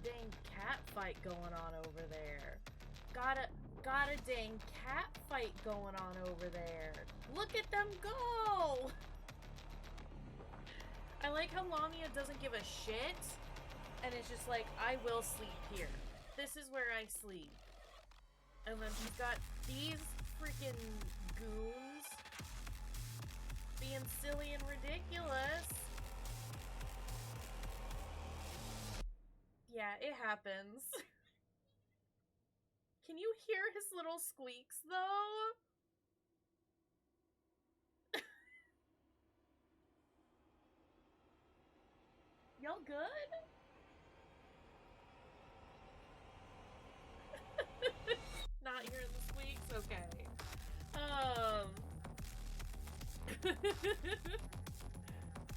dang cat fight going on over there. Got a dang cat fight going on over there. Look at them go! I like how Lamia doesn't give a shit, and it's just like, I will sleep here. This is where I sleep. And then she's got these freaking goons being silly and ridiculous. Yeah, it happens. Can you hear his little squeaks, though? Y'all good? Not hearing the squeaks? Okay.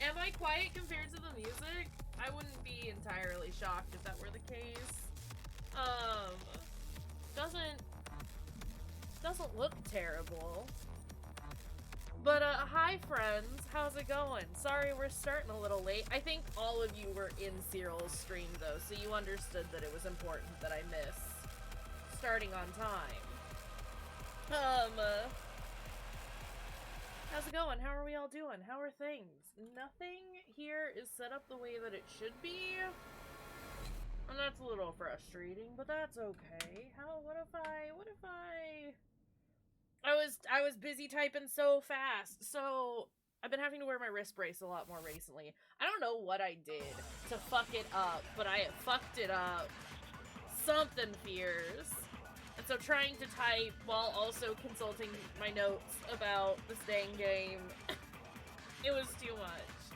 Am I quiet compared to the music? I wouldn't be entirely shocked if that were the case. Doesn't look terrible. But, hi friends, how's it going? Sorry we're starting a little late. I think all of you were in Cyril's stream though, so you understood that it was important that I miss starting on time. How's it going? How are we all doing? How are things? Nothing here is set up the way that it should be. And that's a little frustrating, but that's okay. What if I was busy typing so fast, so I've been having to wear my wrist brace a lot more recently. I don't know what I did to fuck it up, but I fucked it up. Something fierce. And so trying to type while also consulting my notes about this dang game, it was too much.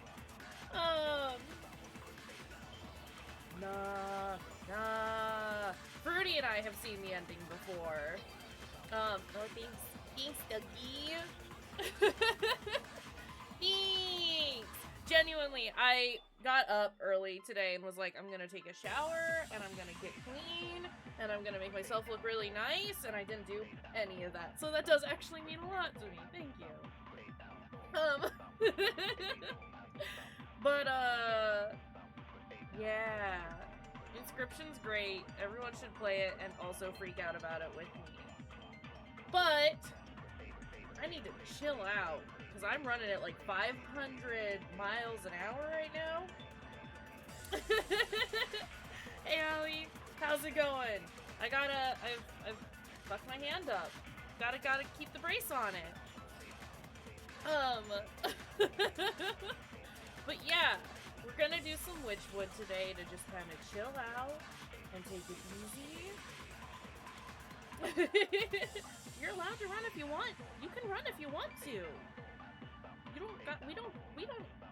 Nah. Fruity and I have seen the ending before. No thanks, Dougie. Thanks! Genuinely, I got up early today and was like, I'm gonna take a shower, and I'm gonna get clean, and I'm gonna make myself look really nice, and I didn't do any of that. So that does actually mean a lot to me. Thank you. But, yeah. Inscription's great. Everyone should play it and also freak out about it with me. But I need to chill out because I'm running at like 500 miles an hour right now. Hey Allie, how's it going? I've fucked my hand up. Gotta keep the brace on it. But yeah, we're gonna do some Wytchwood today to just kind of chill out and take it easy. You're allowed to run if you want. You can run if you want to.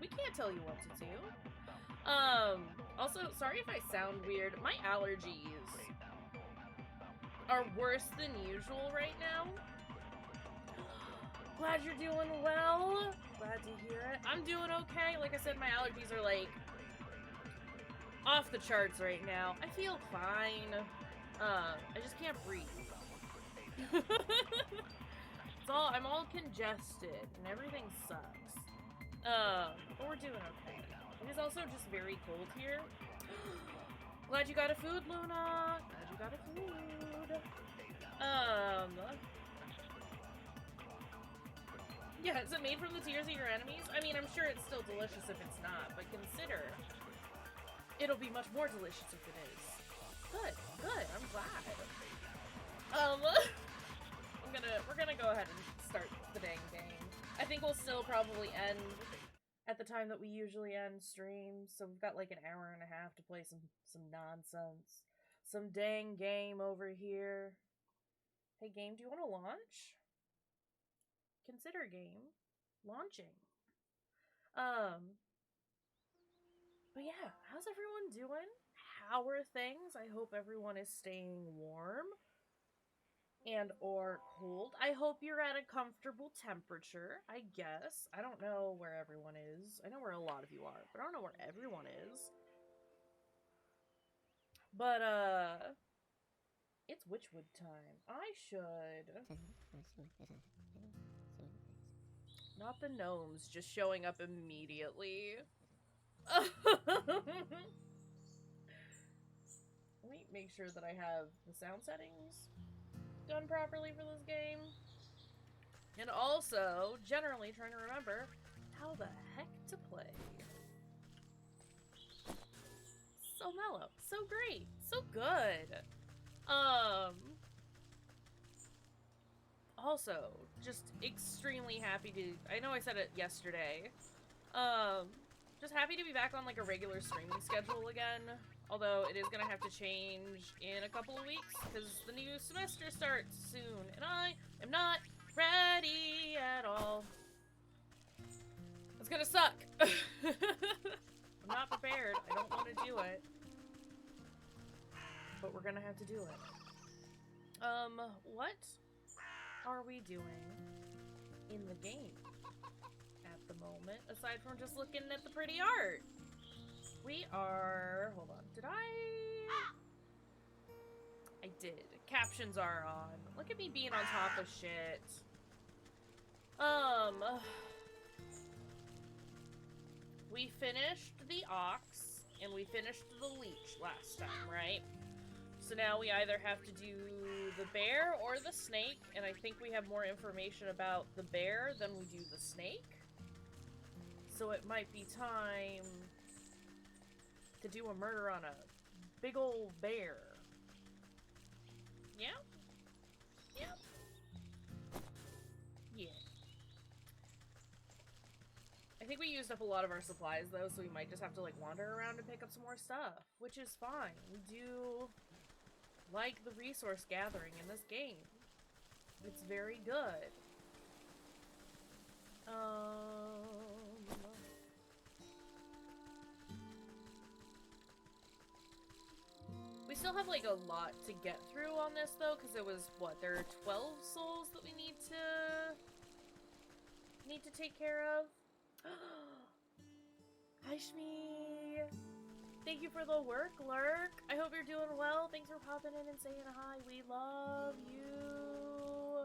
We can't tell you what to do. Also, sorry if I sound weird. My allergies are worse than usual right now. Glad you're doing well. Glad to hear it. I'm doing okay. Like I said, my allergies are like off the charts right now. I feel fine. I just can't breathe. I'm all congested and everything sucks. But we're doing okay. It is also just very cold here. Glad you got a food, Luna. Glad you got a food. Yeah, is it made from the tears of your enemies? I mean, I'm sure it's still delicious if it's not, but consider it'll be much more delicious if it is. Good, I'm glad. We're gonna go ahead and start the dang game. I think we'll still probably end at the time that we usually end streams, so we've got like an hour and a half to play some nonsense. Some dang game over here. Hey game, do you want to launch? Consider game launching. But yeah, how's everyone doing? How are things? I hope everyone is staying warm and or cold. I hope you're at a comfortable temperature, I guess. I don't know where everyone is. I know where a lot of you are, but I don't know where everyone is. But, it's Wytchwood time. I should... Not the gnomes just showing up immediately. let me make sure that I have the sound settings done properly for this game. And also, generally trying to remember how the heck to play. So mellow, so great, so good. Also, just extremely happy to, I know I said it yesterday, just happy to be back on like a regular streaming schedule again, although it is gonna have to change in a couple of weeks, because the new semester starts soon, and I am not ready at all. It's gonna suck. I'm not prepared, I don't want to do it, but we're gonna have to do it. What are we doing in the game at the moment, aside from just looking at the pretty art? We are... hold on, did I did. Captions are on. Look at me being on top of shit. We finished the ox, and we finished the leech last time, right? So now we either have to do the bear or the snake, and I think we have more information about the bear than we do the snake. So it might be time to do a murder on a big old bear. Yeah? Yeah. Yeah. I think we used up a lot of our supplies though, so we might just have to like wander around and pick up some more stuff, which is fine. We do like the resource gathering in this game. It's very good. We still have like a lot to get through on this though, because it was what, there are 12 souls that we need to take care of. Hi Shmee! Thank you for the work, Lurk. I hope you're doing well. Thanks for popping in and saying hi. We love you.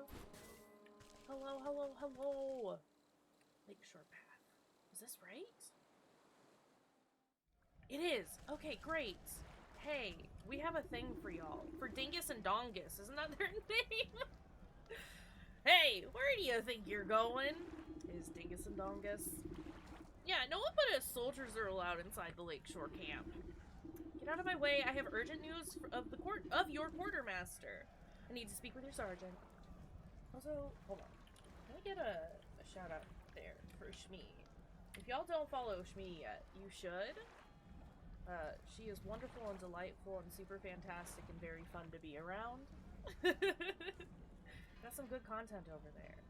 Hello, hello, hello. Lakeshore Path. Is this right? It is. Okay, great. Hey, we have a thing for y'all. For Dingus and Dongus. Isn't that their name? Hey, where do you think you're going? Is Dingus and Dongus. Yeah, no one but us soldiers are allowed inside the Lakeshore camp. Get out of my way. I have urgent news of your quartermaster. I need to speak with your sergeant. Also, hold on. Can I get a shout out there for Shmee? If y'all don't follow Shmee yet, you should. She is wonderful and delightful and super fantastic and very fun to be around. Got some good content over there.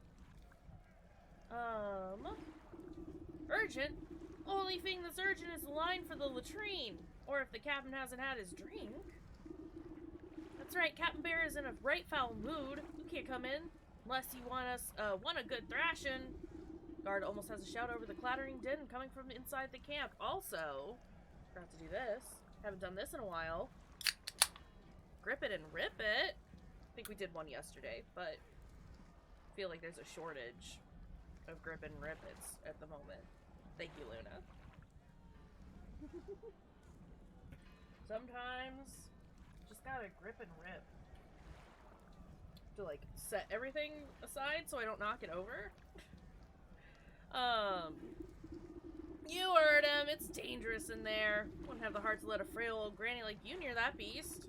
Urgent? Only thing that's urgent is the line for the latrine. Or if the captain hasn't had his drink. That's right, Captain Bear is in a right foul mood. You can't come in unless you want a good thrashing. Guard almost has a shout over the clattering din coming from inside the camp. Also, forgot to do this. Haven't done this in a while. Grip it and rip it. I think we did one yesterday, but I feel like there's a shortage of grip and rip it's at the moment. Thank you, Luna. Sometimes just gotta grip and rip to like set everything aside so I don't knock it over. You heard him. It's dangerous in there. Wouldn't have the heart to let a frail old granny like you near that beast.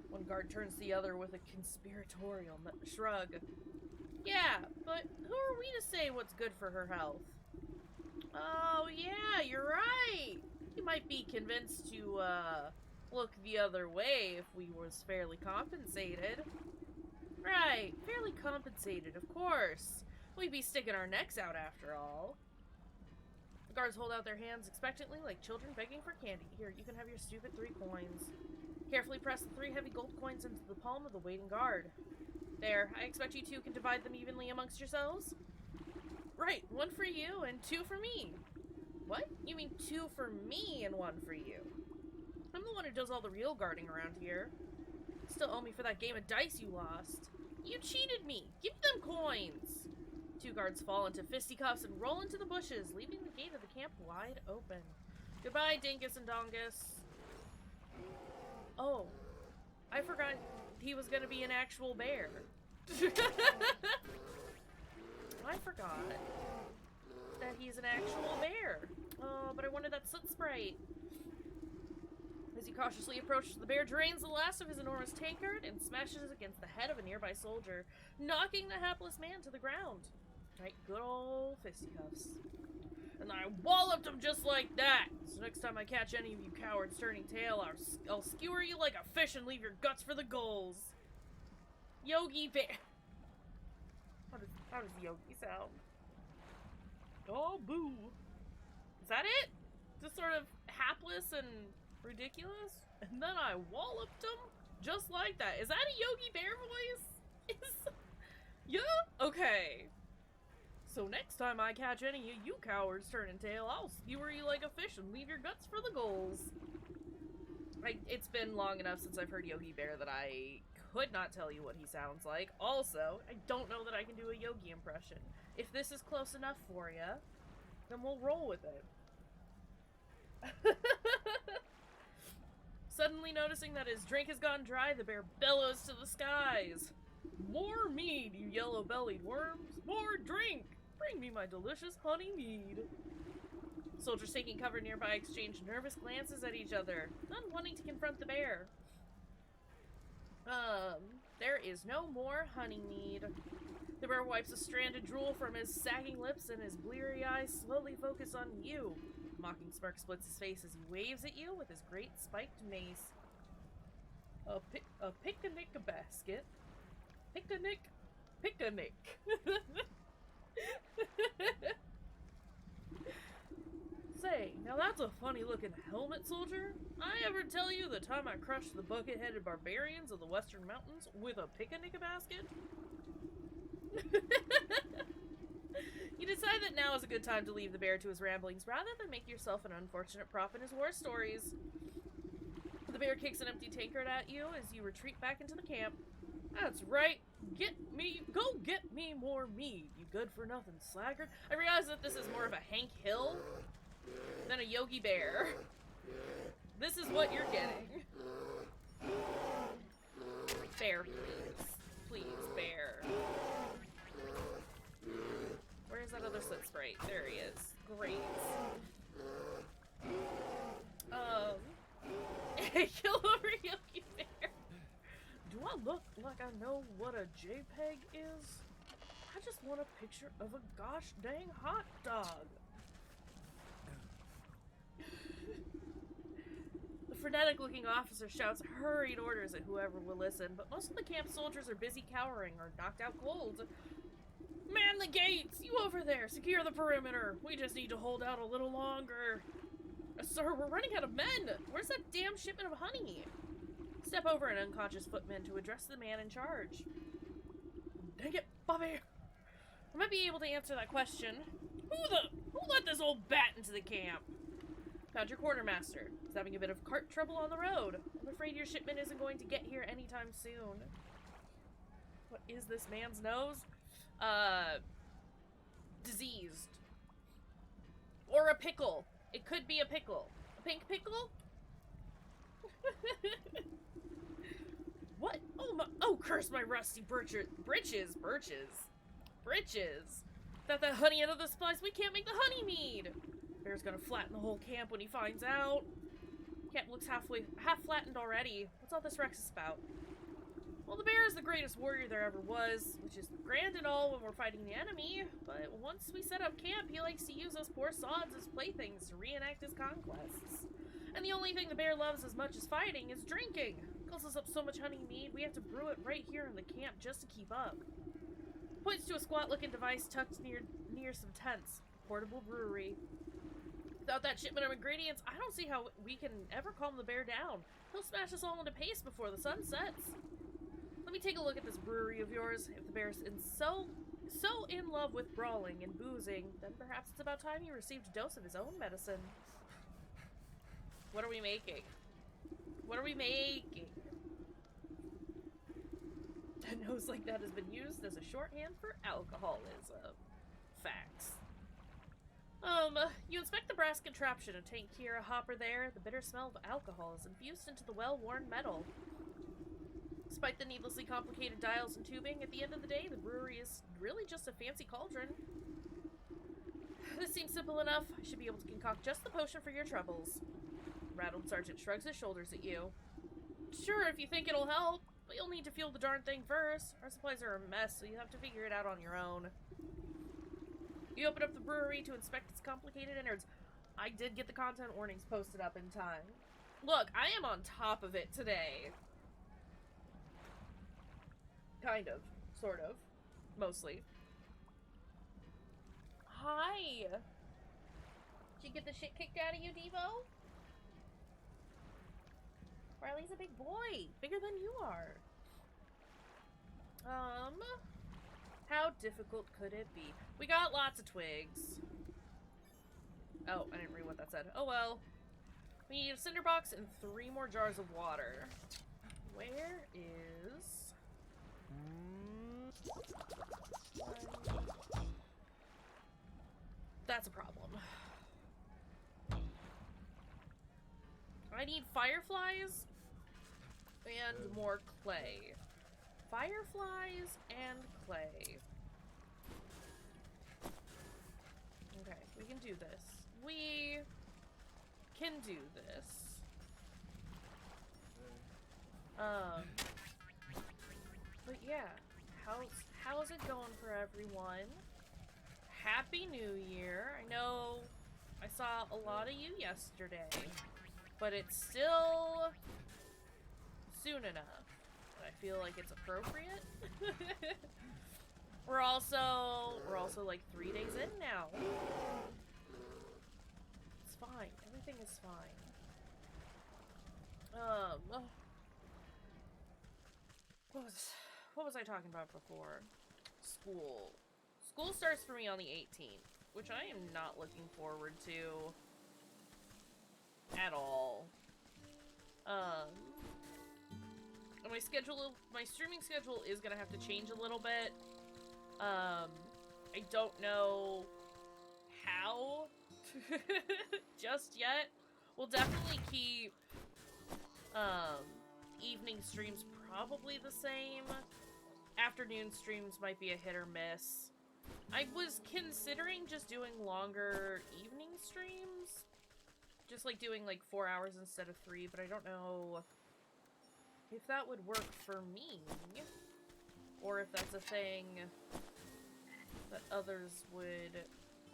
One guard turns to the other with a conspiratorial shrug. Yeah, but who are we to say what's good for her health? Oh, yeah, you're right. You might be convinced to, look the other way if we was fairly compensated. Right, fairly compensated, of course. We'd be sticking our necks out after all. The guards hold out their hands expectantly like children begging for candy. Here, you can have your stupid 3 coins. Carefully press the 3 heavy gold coins into the palm of the waiting guard. There, I expect you two can divide them evenly amongst yourselves? Right, 1 for you and 2 for me. What? You mean 2 for me and 1 for you? I'm the one who does all the real guarding around here. Still owe me for that game of dice you lost. You cheated me! Give me them coins! 2 guards fall into fisticuffs and roll into the bushes, leaving the gate of the camp wide open. Goodbye, Dingus and Dongus. Oh, I forgot he was gonna be an actual bear. I forgot that he's an actual bear. Oh, but I wanted that soot sprite. As he cautiously approaches, the bear drains the last of his enormous tankard and smashes against the head of a nearby soldier, knocking the hapless man to the ground. Right, good old fisticuffs. And I walloped him just like that! So next time I catch any of you cowards turning tail, I'll skewer you like a fish and leave your guts for the gulls. Yogi Bear. How does Yogi sound? Oh, boo. Is that it? Just sort of hapless and ridiculous? And then I walloped him just like that. Is that a Yogi Bear voice? Yeah? Okay. So next time I catch any of you cowards turning tail, I'll skewer you like a fish and leave your guts for the gulls. It's been long enough since I've heard Yogi Bear that I could not tell you what he sounds like. Also, I don't know that I can do a Yogi impression. If this is close enough for you, then we'll roll with it. Suddenly noticing that his drink has gone dry, the bear bellows to the skies. More mead, you yellow-bellied worms! More drink! Bring me my delicious honey mead! Soldiers taking cover nearby exchange nervous glances at each other, none wanting to confront the bear. There is no more honey mead. The bear wipes a stranded drool from his sagging lips and his bleary eyes slowly focus on you. A mocking smirk splits his face as he waves at you with his great spiked mace. A picnic basket. Picnic. Say, now that's a funny looking helmet, soldier. I ever tell you the time I crushed the bucket-headed barbarians of the Western Mountains with a picnic basket? You decide that now is a good time to leave the bear to his ramblings rather than make yourself an unfortunate prop in his war stories. The bear kicks an empty tankard at you as you retreat back into the camp. That's right. Go get me more mead, you good-for-nothing slaggard. I realize that this is more of a Hank Hill than a Yogi Bear. This is what you're getting. Bear, please. Please, bear. Where's that other soot sprite? There he is. Great. Kill over Yogi Bear. Do I look like I know what a JPEG is? I just want a picture of a gosh dang hot dog. The frenetic-looking officer shouts hurried orders at whoever will listen, but most of the camp soldiers are busy cowering or knocked out cold. Man the gates! You over there! Secure the perimeter! We just need to hold out a little longer. Sir, we're running out of men! Where's that damn shipment of honey? Step over an unconscious footman to address the man in charge. Dang it, Bobby! I might be able to answer that question. Who let this old bat into the camp? Found your quartermaster. He's having a bit of cart trouble on the road. I'm afraid your shipment isn't going to get here anytime soon. What is this man's nose? Diseased. Or a pickle. It could be a pickle. A pink pickle? What? Oh, curse my rusty britches. Without that honey out of the supplies, we can't make the honey mead. Bear's gonna flatten the whole camp when he finds out. Camp looks half flattened already. What's all this ruckus about? Well, the bear is the greatest warrior there ever was, which is grand and all when we're fighting the enemy, but once we set up camp, he likes to use us poor sods as playthings to reenact his conquests. And the only thing the bear loves as much as fighting is drinking. Calls us up so much honey mead, we have to brew it right here in the camp just to keep up. Points to a squat-looking device tucked near some tents. Portable brewery. Without that shipment of ingredients, I don't see how we can ever calm the bear down. He'll smash us all into paste before the sun sets. Let me take a look at this brewery of yours. If the bear's so in love with brawling and boozing, then perhaps it's about time he received a dose of his own medicine. What are we making? What are we making? A nose like that has been used as a shorthand for alcoholism. Facts. You inspect the brass contraption and tank here, a hopper there. The bitter smell of alcohol is infused into the well-worn metal. Despite the needlessly complicated dials and tubing, at the end of the day, the brewery is really just a fancy cauldron. This seems simple enough. I should be able to concoct just the potion for your troubles. Rattled Sergeant shrugs his shoulders at you. Sure, if you think it'll help, but you'll need to fuel the darn thing first. Our supplies are a mess, so you have to figure it out on your own. You open up the brewery to inspect its complicated innards. I did get the content warnings posted up in time. Look, I am on top of it today. Kind of. Sort of. Mostly. Hi! Did you get the shit kicked out of you, Devo? Riley's a big boy. Bigger than you are. How difficult could it be? We got lots of twigs. Oh, I didn't read what that said. Oh well. We need a cinder box and 3 more jars of water. Where is... That's a problem. I need fireflies and more clay. Fireflies and clay. Okay, we can do this. We can do this. But yeah, how's it going for everyone? Happy New Year. I know I saw a lot of you yesterday, but it's still soon enough. I feel like it's appropriate. We're also like 3 days in now. It's fine. Everything is fine. What was I talking about before? School. School starts for me on the 18th, which I am not looking forward to at all. My streaming schedule is gonna have to change a little bit. I don't know how just yet. We'll definitely keep evening streams probably the same. Afternoon streams might be a hit or miss. I was considering just doing longer evening streams. Just like doing like 4 hours instead of 3, but I don't know if that would work for me. Or if that's a thing that others would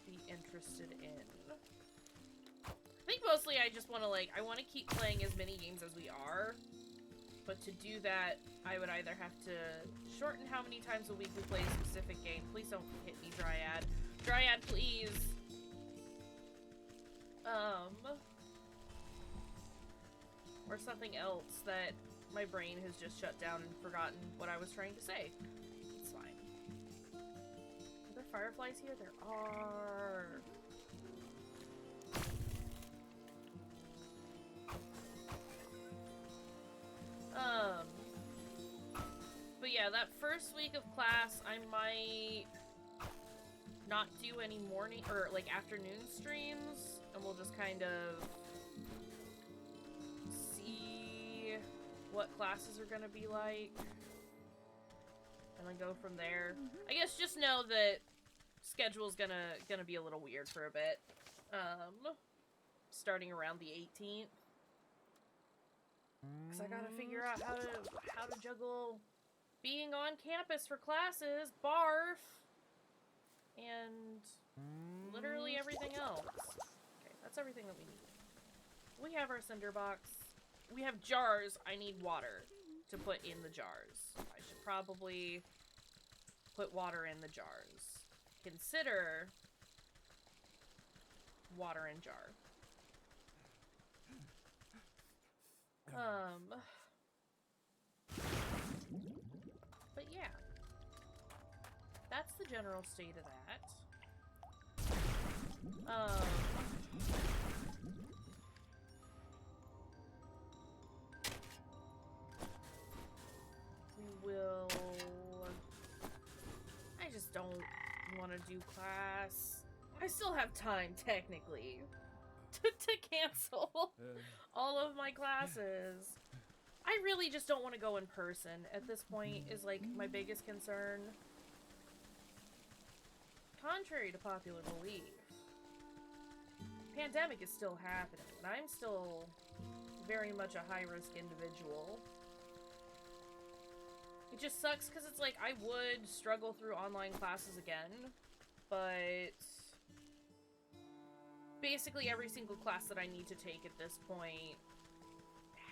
be interested in. I think mostly I just want to I want to keep playing as many games as we are. But to do that, I would either have to shorten how many times a week we play a specific game. Please don't hit me, Dryad. Dryad, please. Or something else that my brain has just shut down and forgotten what I was trying to say. It's fine. Are there fireflies here? There are. But yeah, that first week of class, I might not do any morning or like afternoon streams, and we'll just kind of see what classes are gonna be like, and then go from there. I guess just know that schedule's gonna be a little weird for a bit, starting around the 18th. Because I gotta figure out how to juggle being on campus for classes, barf, and literally everything else. Okay, that's everything that we need. We have our cinder box. We have jars. I need water to put in the jars. I should probably put water in the jars. Consider water in jar. But yeah, that's the general state of that. We will... I just don't want to do class. I still have time, technically, to cancel all of my classes. I really just don't want to go in person at this point is, like, my biggest concern. Contrary to popular belief, pandemic is still happening, and I'm still very much a high-risk individual. It just sucks because it's like I would struggle through online classes again, but basically every single class that I need to take at this point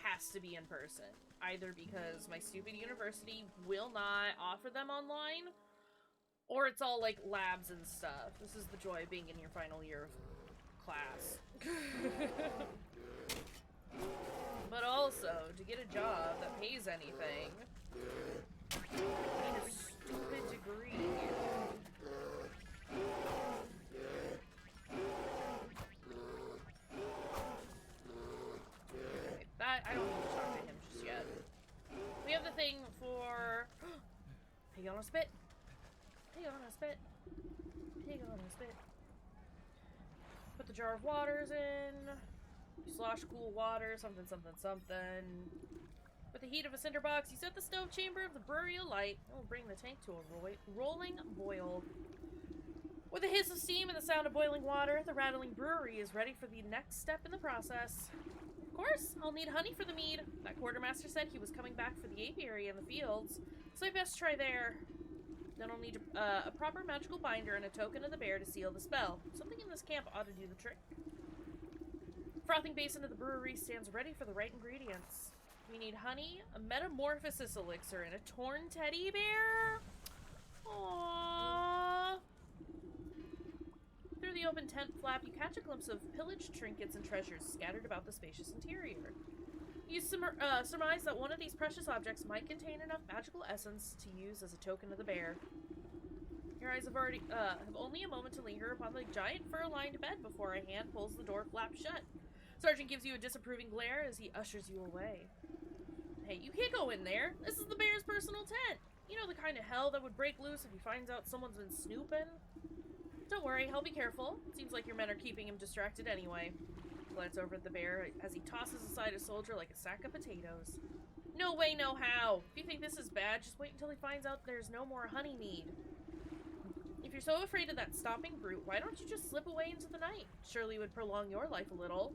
has to be in person. Either because my stupid university will not offer them online, or it's all like labs and stuff. This is the joy of being in your final year of class. But also, to get a job that pays anything, you need a stupid degree. Okay, that, I don't need to talk to him just yet. We have the thing for... Pig on a spit. Pig on a spit. Pig on a spit. Put the jar of waters in. Slosh cool water, something, something, something. With the heat of a cinder box, you set the stove chamber of the brewery alight. It will bring the tank to a rolling boil. With a hiss of steam and the sound of boiling water, the rattling brewery is ready for the next step in the process. Of course, I'll need honey for the mead. That quartermaster said he was coming back for the apiary in the fields, so I best try there. Then I'll need a proper magical binder and a token of the bear to seal the spell. Something in this camp ought to do the trick. Frothing basin of the brewery stands ready for the right ingredients. We need honey, a metamorphosis elixir, and a torn teddy bear. Aww. Through the open tent flap, you catch a glimpse of pillaged trinkets and treasures scattered about the spacious interior. You surmise that one of these precious objects might contain enough magical essence to use as a token of the bear. Your eyes have only a moment to linger upon the giant fur-lined bed before a hand pulls the door flap shut. Sergeant gives you a disapproving glare as he ushers you away. Hey, you can't go in there. This is the bear's personal tent. You know the kind of hell that would break loose if he finds out someone's been snooping? Don't worry, I'll be careful. Seems like your men are keeping him distracted anyway. Glance over at the bear as he tosses aside a soldier like a sack of potatoes. No way, no how. If you think this is bad, just wait until he finds out there's no more honey mead. If you're so afraid of that stomping brute, why don't you just slip away into the night? Surely it would prolong your life a little.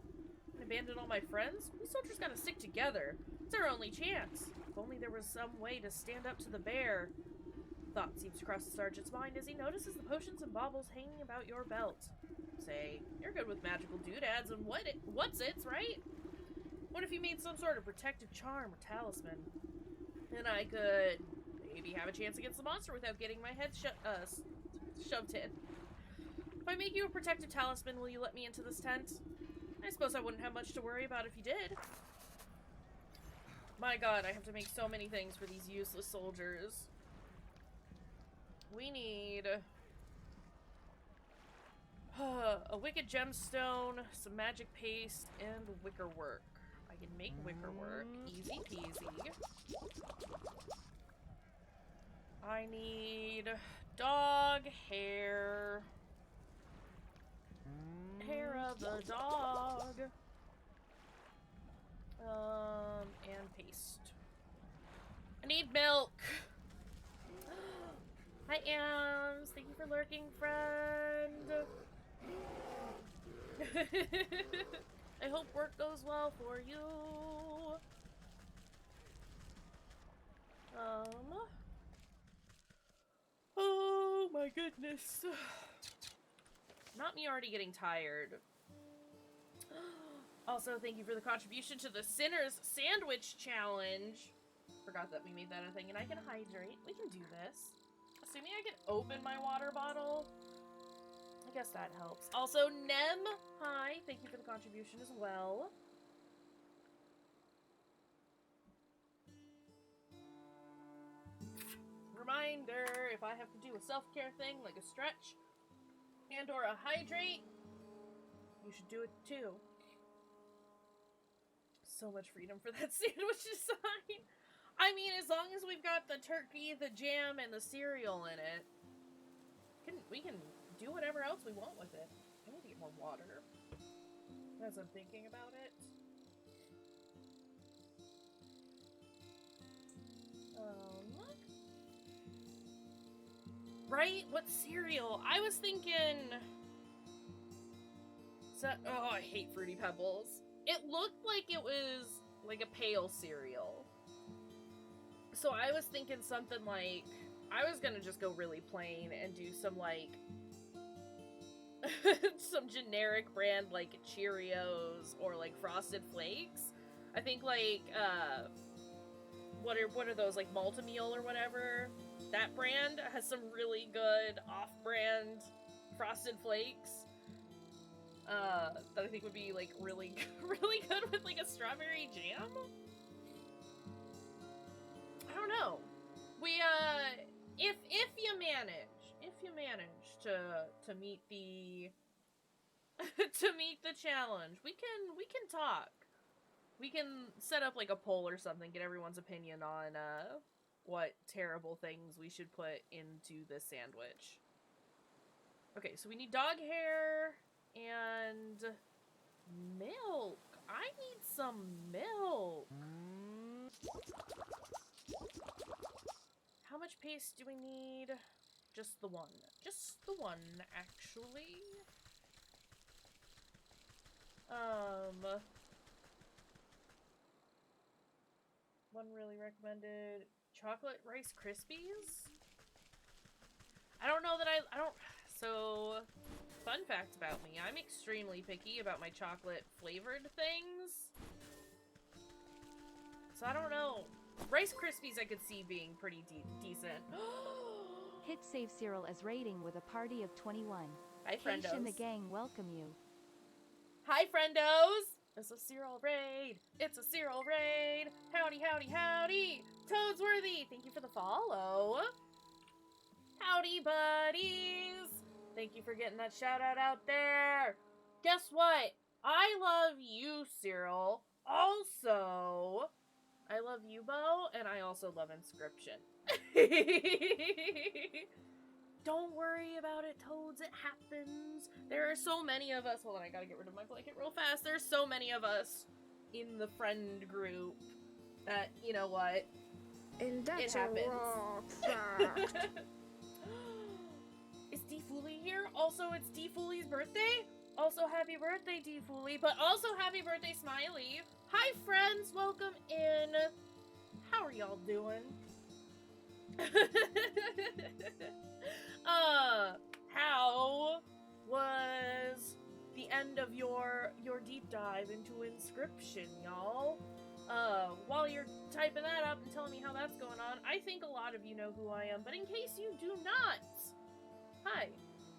And abandon all my friends? We soldiers gotta stick together. It's our only chance. If only there was some way to stand up to the bear. Thought seems to cross the sergeant's mind as he notices the potions and baubles hanging about your belt. Say, you're good with magical doodads and what's-its, right? What if you made some sort of protective charm or talisman? Then I could maybe have a chance against the monster without getting my head shoved in. If I make you a protective talisman, will you let me into this tent? I suppose I wouldn't have much to worry about if you did. My god, I have to make so many things for these useless soldiers. We need a wicked gemstone, some magic paste, and wicker work. I can make wicker work. Easy peasy. I need dog hair. Hair of the dog. And paste. I need milk. Hi, Ams. Thank you for lurking, friend. I hope work goes well for you. Oh my goodness. Not me already getting tired. Also, thank you for the contribution to the Sinner's Sandwich Challenge. Forgot that we made that a thing, and I can hydrate. We can do this. Assuming I can open my water bottle. I guess that helps. Also, Nem, hi. Thank you for the contribution as well. Reminder, if I have to do a self-care thing, like a stretch and or a hydrate, you should do it too. So much freedom for that sandwich design. I mean, as long as we've got the turkey, the jam, and the cereal in it, we can do whatever else we want with it. I need to get more water as I'm thinking about it. Right? What cereal? I was thinking... oh, I hate Fruity Pebbles. It looked like it was like a pale cereal. So I was thinking something like... I was gonna just go really plain and do some, like... some generic brand, like, Cheerios or, like, Frosted Flakes. I think, like, what are those, like, Malt-O-Meal or whatever? That brand has some really good off-brand Frosted Flakes. That I think would be, like, really good with, like, a strawberry jam? I don't know. We, if you manage to meet the, to meet the challenge, we can talk. We can set up, like, a poll or something, get everyone's opinion on, what terrible things we should put into this sandwich. Okay, so we need dog hair and milk. I need some milk. How much paste do we need? Just the one. Just the one, actually. One really recommended chocolate Rice Krispies? I don't know that I don't... So, fun fact about me, I'm extremely picky about my chocolate flavored things. So I don't know. Rice Krispies I could see being pretty decent. Hit save Cyril as rating with a party of 21. Hi, friendos. Kaysh and the gang welcome you. Hi, friendos! It's a Cyril raid! It's a Cyril raid! Howdy, howdy, howdy! Toadsworthy, thank you for the follow! Howdy, buddies! Thank you for getting that shout out there! Guess what? I love you, Cyril. Also, I love you, Bo, and I also love Inscription. Don't worry about it, Toads. It happens. There are so many of us. Hold on, I gotta get rid of my blanket real fast. There's so many of us in the friend group that, you know what? And that's it happens. a raw fact. Is D Fooly here? Also, it's D Fooly's birthday? Also, happy birthday, D Fooly. But also, happy birthday, Smiley. Hi, friends. Welcome in. How are y'all doing? How was the end of your deep dive into Inscription, y'all? While you're typing that up and telling me how that's going on, I think a lot of you know who I am, but in case you do not, hi,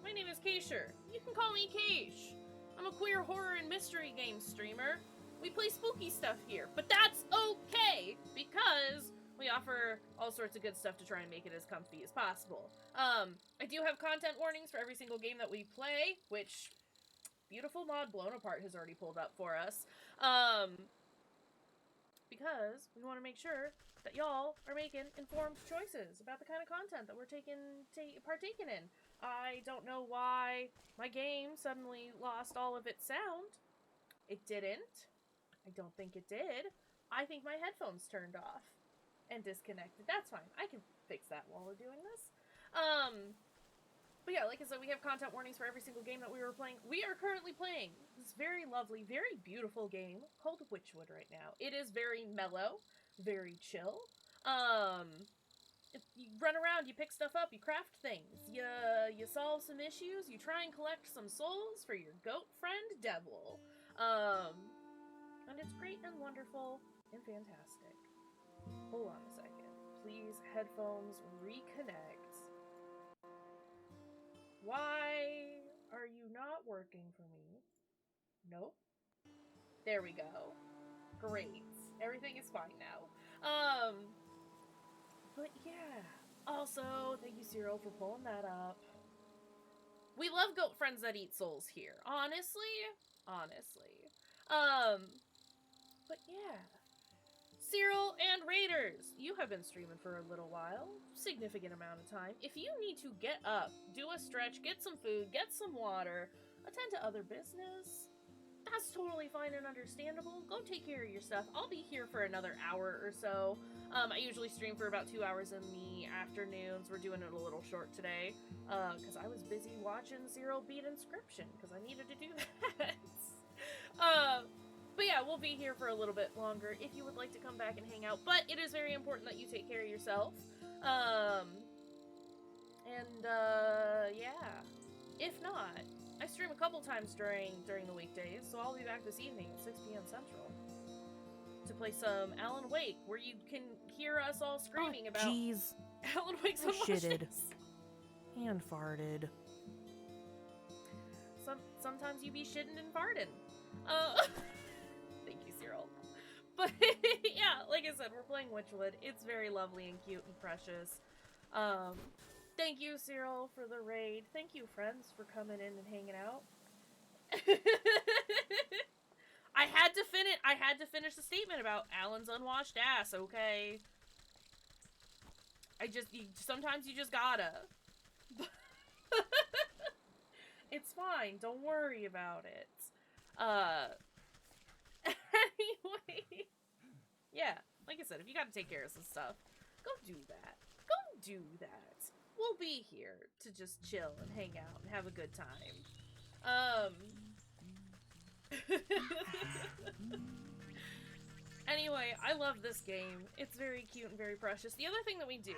my name is Kayshurrr. You can call me Kaysh. I'm a queer horror and mystery game streamer. We play spooky stuff here, but that's okay, because we offer all sorts of good stuff to try and make it as comfy as possible. I do have content warnings for every single game that we play, which beautiful mod Blown Apart has already pulled up for us. Because we want to make sure that y'all are making informed choices about the kind of content that we're partaking in. I don't know why my game suddenly lost all of its sound. It didn't. I don't think it did. I think my headphones turned off and disconnected. That's fine. I can fix that while we're doing this. But yeah, like I said, we have content warnings for every single game that we were playing. We are currently playing this very lovely, very beautiful game called Wytchwood right now. It is very mellow, very chill. You run around, you pick stuff up, you craft things, you solve some issues, you try and collect some souls for your goat friend Devil. And it's great and wonderful and fantastic. Hold on a second. Please, headphones, reconnect. Why are you not working for me? Nope. There we go. Great. Everything is fine now. But yeah. Also, thank you, Cyril, for pulling that up. We love goat friends that eat souls here. Honestly. But yeah. Cyril and Raiders, you have been streaming for a little while, significant amount of time. If you need to get up, do a stretch, get some food, get some water, attend to other business, that's totally fine and understandable. Go take care of your stuff. I'll be here for another hour or so. I usually stream for about 2 hours in the afternoons. We're doing it a little short today, because I was busy watching Zero beat Inscription, because I needed to do that. But yeah, we'll be here for a little bit longer if you would like to come back and hang out. But it is very important that you take care of yourself. Yeah. If not, I stream a couple times during the weekdays, so I'll be back this evening at 6 p.m. Central to play some Alan Wake, where you can hear us all screaming about Jeez. Alan Wake's I Unwatched shitted. Days. And farted. Sometimes you be shitting and farting. Thank you, Cyril. But yeah, like I said, we're playing Wytchwood. It's very lovely and cute and precious. Thank you, Cyril, for the raid. Thank you, friends, for coming in and hanging out. I had to finish the statement about Alan's unwashed ass, okay? Sometimes you just gotta. It's fine. Don't worry about it. Anyway. Yeah, like I said, if you gotta take care of some stuff, go do that. Go do that. We'll be here to just chill and hang out and have a good time. Anyway, I love this game. It's very cute and very precious. The other thing that we do,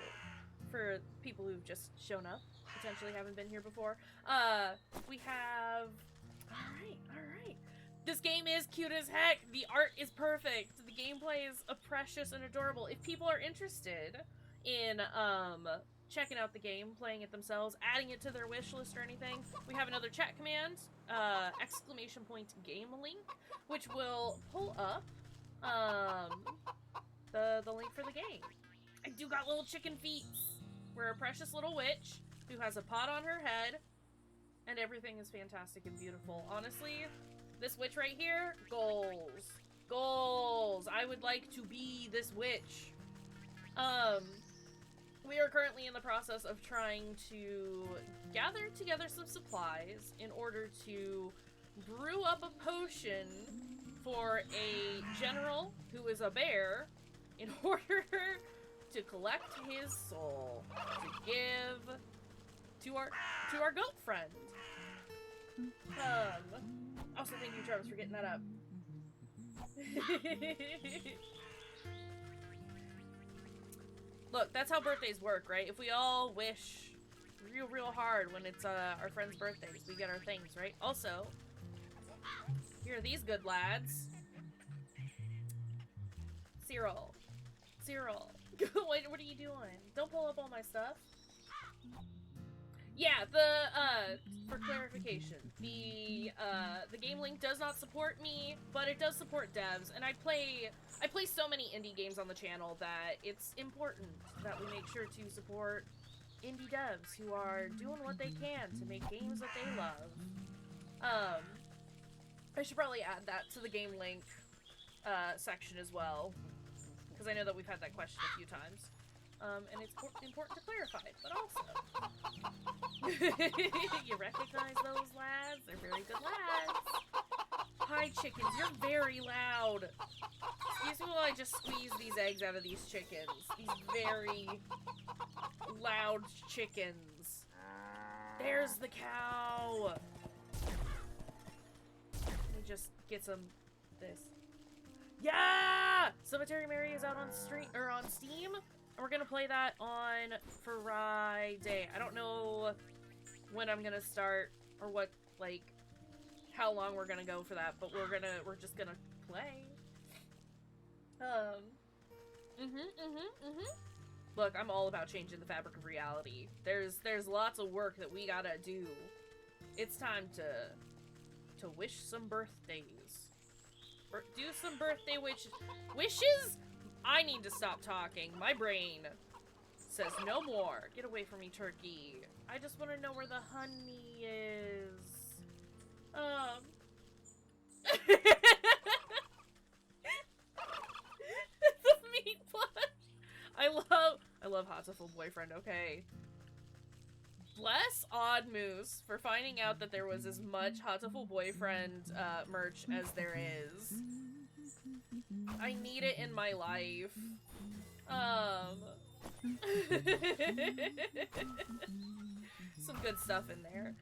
for people who've just shown up, potentially haven't been here before, we have... Alright. This game is cute as heck. The art is perfect. The gameplay is precious and adorable. If people are interested in, checking out the game, playing it themselves, adding it to their wish list or anything, we have another chat command, !game link, which will pull up, the link for the game. I do got little chicken feet. We're a precious little witch who has a pot on her head, and everything is fantastic and beautiful. Honestly, this witch right here, goals. Goals! I would like to be this witch. We are currently in the process of trying to gather together some supplies in order to brew up a potion for a general who is a bear in order to collect his soul to give to our goat friend. Also, thank you, Travis, for getting that up. Look, that's how birthdays work, right? If we all wish real hard when it's our friends' birthdays, we get our things, right? Also, here are these good lads. Cyril. What are you doing? Don't pull up all my stuff. Yeah, for clarification, the game link does not support me, but it does support devs, and I play so many indie games on the channel that it's important that we make sure to support indie devs who are doing what they can to make games that they love. I should probably add that to the game link section as well, because I know that we've had that question a few times. And it's important to clarify, but also... You recognize those lads? They're very good lads. Hi, chickens. You're very loud. Excuse me while I just squeeze these eggs out of these chickens. These very loud chickens. There's the cow. Let me just get some... this. Yeah! Cemetery Mary is out on Steam. We're gonna play that on Friday. I don't know when I'm gonna start or what, like, how long we're gonna go for that, but we're just gonna play. Look, I'm all about changing the fabric of reality. There's lots of work that we gotta do. It's time to wish some birthdays. Or do some birthday wishes? I need to stop talking. My brain says no more. Get away from me, turkey. I just want to know where the honey is. The meat plush. I love Hatoful boyfriend, okay. Bless Odd Moose for finding out that there was as much Hatoful Boyfriend merch as there is. I need it in my life. Some good stuff in there.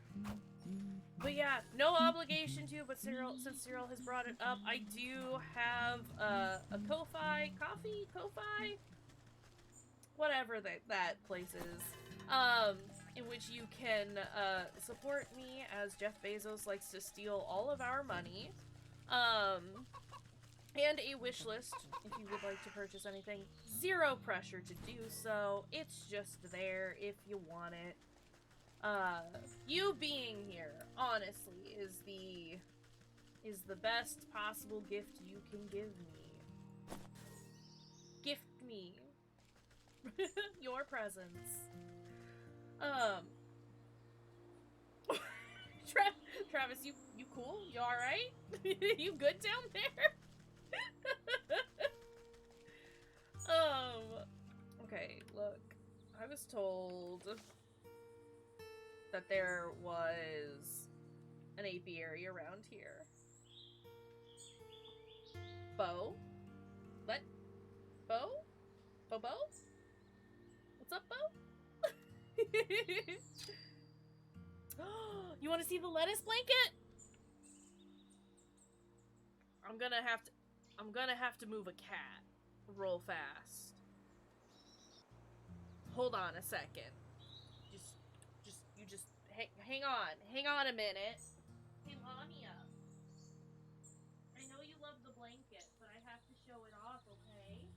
But yeah, no obligation to, but since Cyril has brought it up, I do have a Ko-Fi, Ko-Fi? Whatever that place is. In which you can support me as Jeff Bezos likes to steal all of our money. And a wish list if you would like to purchase anything. Zero pressure to do so. It's just there if you want it. You being here, honestly, is the best possible gift you can give me. Gift me your presence. Travis, you cool? You alright? You good down there? Okay, look. I was told that there was an apiary around here. Bo? What? Bo? Bo? What's up, Bo? You want to see the lettuce blanket? I'm gonna have to move a cat real fast. Hold on a second. Just hang on a minute. Hey, Lamia. I know you love the blanket, but I have to show it off, okay?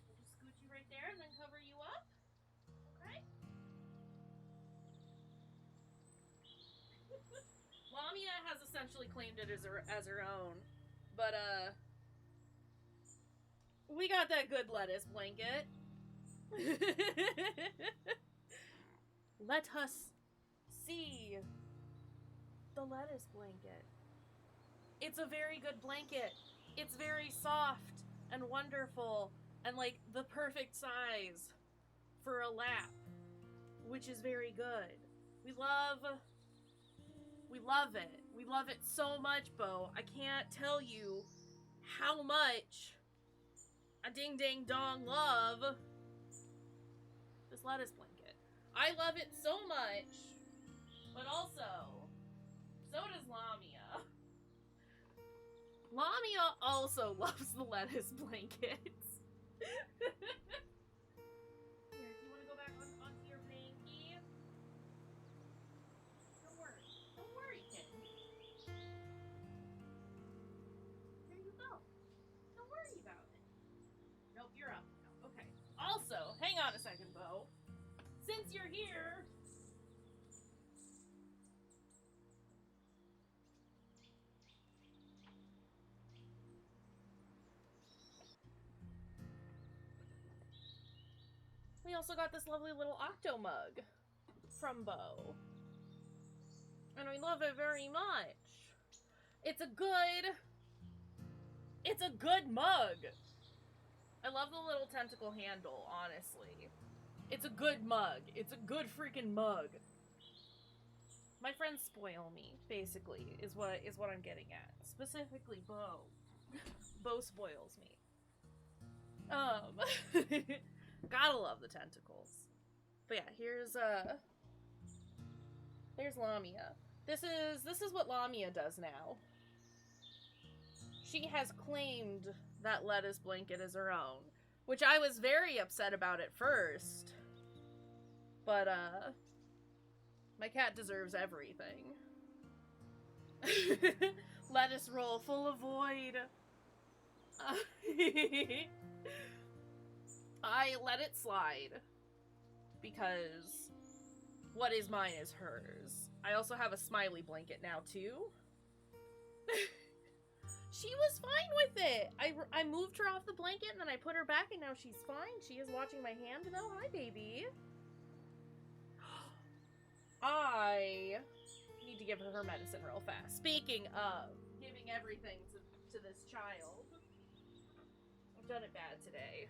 We'll just scoot you right there and then cover you up. Okay? Lamia has essentially claimed it as her own, but we got that good lettuce blanket. Let us see the lettuce blanket. It's a very good blanket. It's very soft and wonderful and like the perfect size for a lap, which is very good. We love it. We love it so much, Bo. I can't tell you how much I ding ding dong love this lettuce blanket. I love it so much, but also, so does Lamia. Lamia also loves the lettuce blankets. Here, do you want to go back onto your blankie? Don't worry, kid. There you go. Don't worry about it. Nope, you're up. No, okay. Also, hang on a second, Bo. Since you're here, we also got this lovely little octo mug from Bo. And we love it very much. It's a good mug. I love the little tentacle handle, honestly. It's a good mug. It's a good freaking mug. My friends spoil me, basically, is what I'm getting at. Specifically, Bo. Bo spoils me. Gotta love the tentacles. But yeah, there's Lamia. This is what Lamia does now. She has claimed that lettuce blanket as her own, which I was very upset about at first. But, my cat deserves everything. Lettuce roll full of void. I let it slide. Because what is mine is hers. I also have a smiley blanket now, too. She was fine with it. I moved her off the blanket and then I put her back and now she's fine. She is watching my hand though. Hi, baby. I need to give her medicine real fast. Speaking of giving everything to this child. I've done it bad today.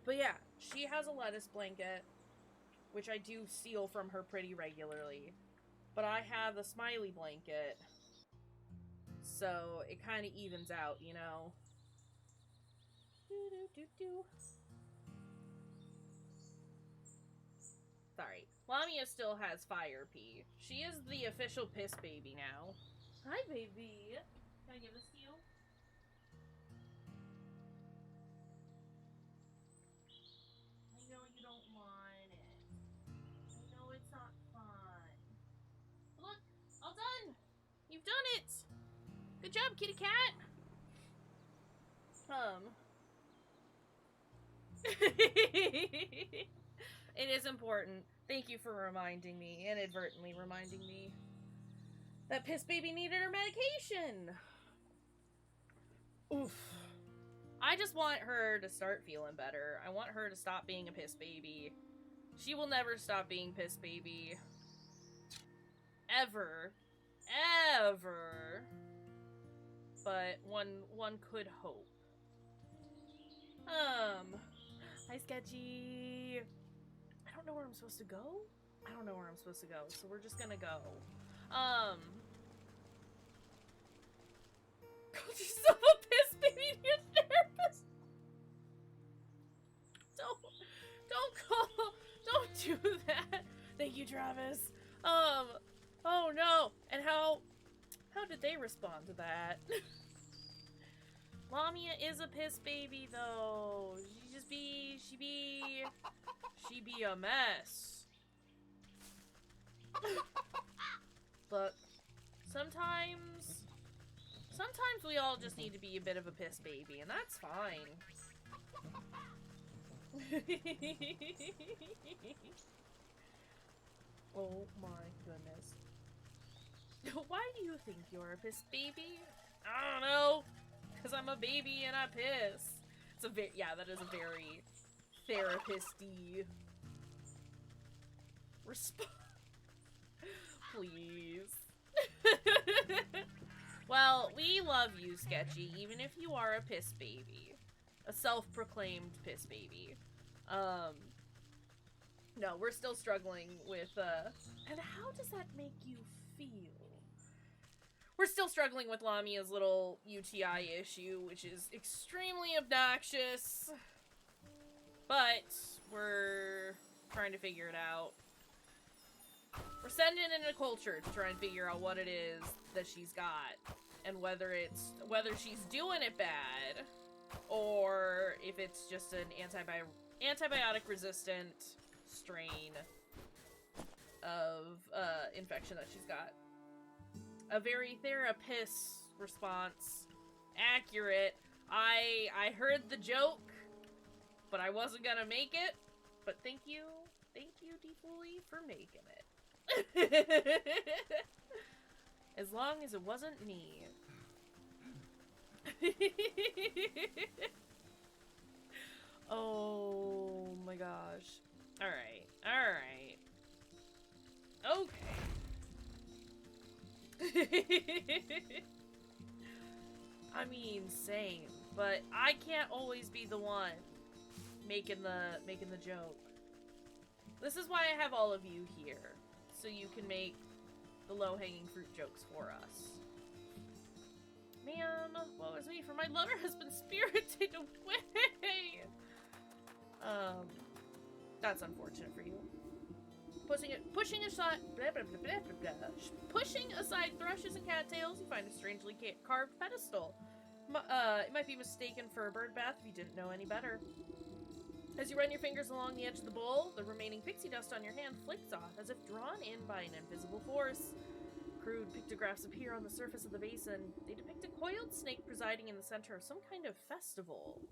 But yeah, she has a lettuce blanket, which I do steal from her pretty regularly. But I have the smiley blanket, so it kind of evens out, you know? Do-do-do-do. Sorry. Lamia still has fire pee. She is the official piss baby now. Hi, baby. Can I give this to you? I know you don't want it. I know it's not fun. Look, all done. You've done it. Good job, kitty cat. It is important. Thank you for reminding me, inadvertently reminding me, that Piss Baby needed her medication. Oof. I just want her to start feeling better. I want her to stop being a piss baby. She will never stop being piss baby. Ever. Ever. But one could hope. Hi, Sketchy. I don't know where I'm supposed to go. I don't know where I'm supposed to go, so we're just gonna go. Call yourself a piss baby to your therapist. Don't do that. Thank you, Travis. Oh no. And how did they respond to that? Lamia is a piss baby, though. She be a mess. Look, sometimes we all just need to be a bit of a piss baby, and that's fine. Oh my goodness. Why do you think you're a piss baby? I don't know. Because I'm a baby and I piss. It's a yeah, that is a very therapist-y response. Please. Well, we love you, Sketchy, even if you are a piss baby. A self-proclaimed piss baby. No, we're still struggling with, and how does that make you feel? We're still struggling with Lamia's little UTI issue, which is extremely obnoxious. But we're trying to figure it out. We're sending in a culture to try and figure out what it is that she's got. And whether she's doing it bad, or if it's just an antibiotic-resistant strain of infection that she's got. A very therapist response. Accurate. I heard the joke, but I wasn't gonna make it. But thank you, D. Foley, for making it. As long as it wasn't me. Oh my gosh. Alright. Okay. I mean, same, but I can't always be the one making the joke. This is why I have all of you here, so you can make the low-hanging fruit jokes for us. Man, woe is me, for my lover has been spirited away! That's unfortunate for you. Pushing aside thrushes and cattails, you find a strangely carved pedestal. It might be mistaken for a bird bath if you didn't know any better. As you run your fingers along the edge of the bowl, the remaining pixie dust on your hand flicks off, as if drawn in by an invisible force. Crude pictographs appear on the surface of the basin. They depict a coiled snake presiding in the center of some kind of festival.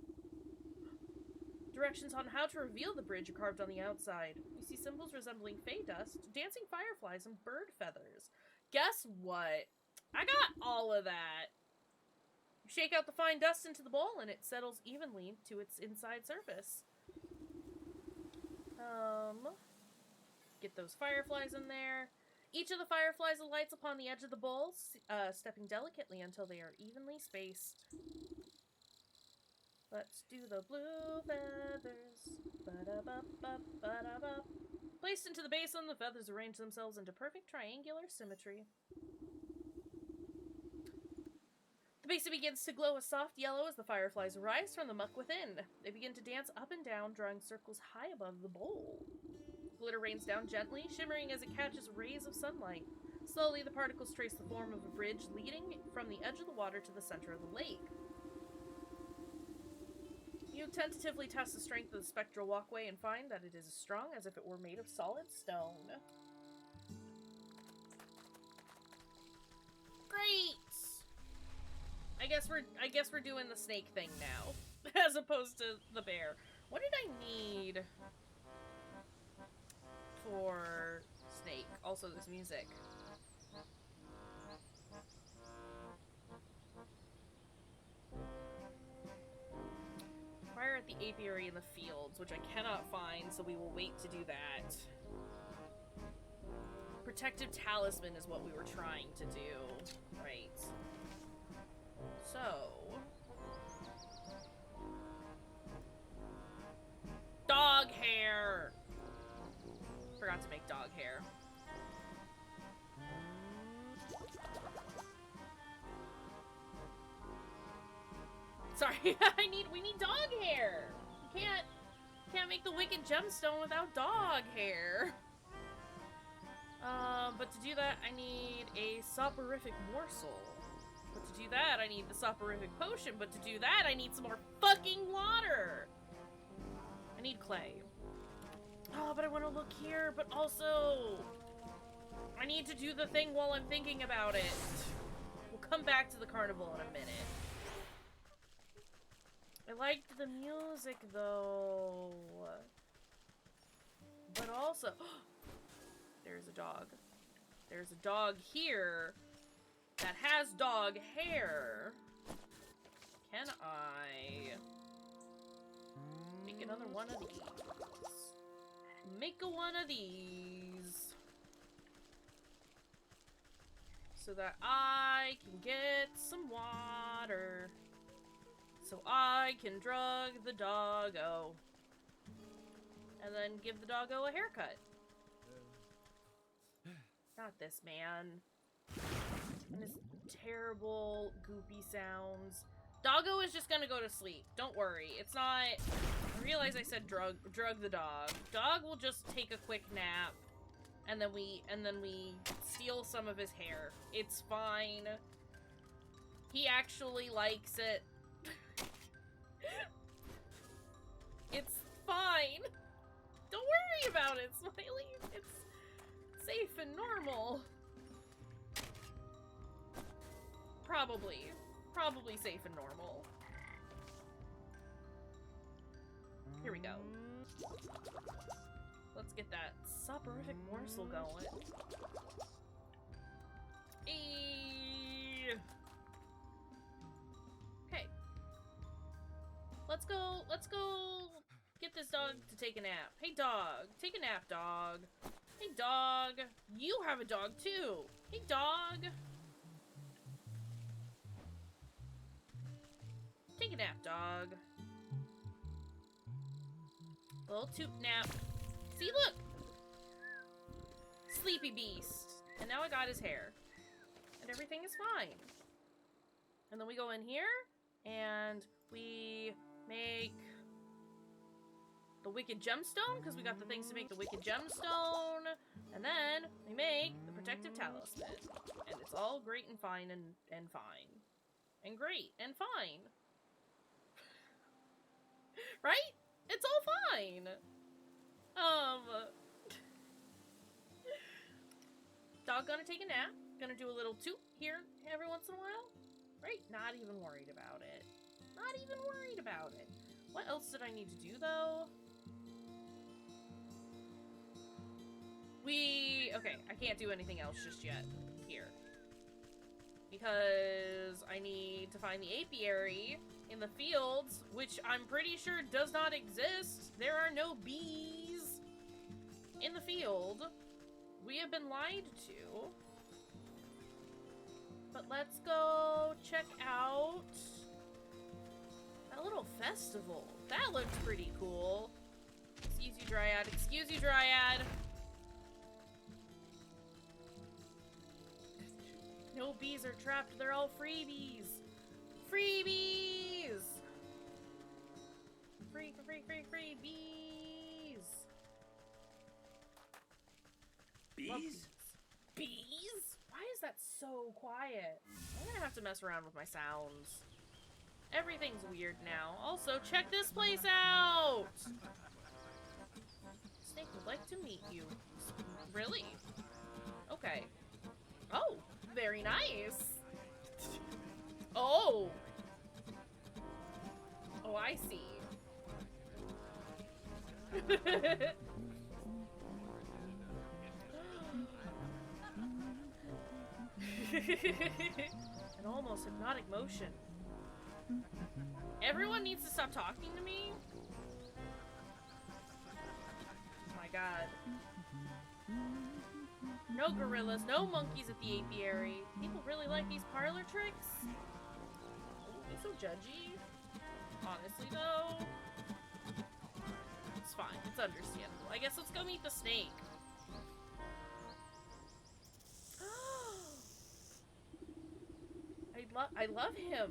Directions on how to reveal the bridge are carved on the outside. You see symbols resembling fey dust, dancing fireflies, and bird feathers. Guess what? I got all of that. You shake out the fine dust into the bowl, and it settles evenly to its inside surface. Get those fireflies in there. Each of the fireflies alights upon the edge of the bowl, stepping delicately until they are evenly spaced. Let's do the blue feathers. Ba-da-ba-ba-ba-da-ba. Placed into the basin, the feathers arrange themselves into perfect triangular symmetry. The basin begins to glow a soft yellow as the fireflies rise from the muck within. They begin to dance up and down, drawing circles high above the bowl. Glitter rains down gently, shimmering as it catches rays of sunlight. Slowly, the particles trace the form of a bridge leading from the edge of the water to the center of the lake. You tentatively test the strength of the spectral walkway and find that it is as strong as if it were made of solid stone. Great! I guess we're doing the snake thing now, as opposed to the bear. What did I need for snake? Also, this music. Fire at the apiary in the fields, which I cannot find, so we will wait to do that. Protective talisman is what we were trying to do. Right. So... dog hair! Forgot to make dog hair. Sorry, we need dog hair! You can't make the wicked gemstone without dog hair. But to do that, I need a soporific morsel. But to do that, I need the soporific potion. But to do that, I need some more fucking water! I need clay. Oh, but I want to look here, but also... I need to do the thing while I'm thinking about it. We'll come back to the carnival in a minute. I liked the music, though. But also... there's a dog. There's a dog here that has dog hair. Can I make another one of these? Make a one of these. So that I can get some water. So I can drug the doggo. And then give the doggo a haircut. Not this man. And his terrible, goopy sounds. Doggo is just gonna go to sleep. Don't worry. It's not... I realize I said drug the dog. Dog will just take a quick nap. And then we steal some of his hair. It's fine. He actually likes it. It's fine. Don't worry about it, Smiley. It's safe and normal. Probably safe and normal. Here we go. Let's get that soporific morsel going. Okay. Let's go get this dog to take a nap. Hey dog, take a nap, dog. Hey dog, you have a dog too. Hey dog. Take a nap, dog. Little toot nap. See, look! Sleepy beast. And now I got his hair. And everything is fine. And then we go in here, and we make the wicked gemstone, because we got the things to make the wicked gemstone. And then we make the protective talisman. And it's all great and fine and fine. And great and fine. Right? It's all fine. Dog gonna take a nap. Gonna do a little toot here every once in a while. Right? Not even worried about it. Not even worried about it. What else did I need to do, though? Okay, I can't do anything else just yet. Here. Because I need to find the apiary in the fields, which I'm pretty sure does not exist. There are no bees in the field. We have been lied to. But let's go check out... That little festival. That looks pretty cool. Excuse you, Dryad. Excuse you, Dryad. No bees are trapped. They're all freebies. Freebies! Free bees! Bees? Bees? Why is that so quiet? I'm gonna have to mess around with my sounds. Everything's weird now. Also, check this place out! Snake would like to meet you. Really? Okay. Oh, very nice. Oh! Oh, I see. An almost hypnotic motion. Everyone needs to stop talking to me? Oh my god. No gorillas, no monkeys at the apiary. People really like these parlor tricks? You're so judgy. Honestly, though. It's fine. It's understandable. I guess let's go meet the snake. I love him.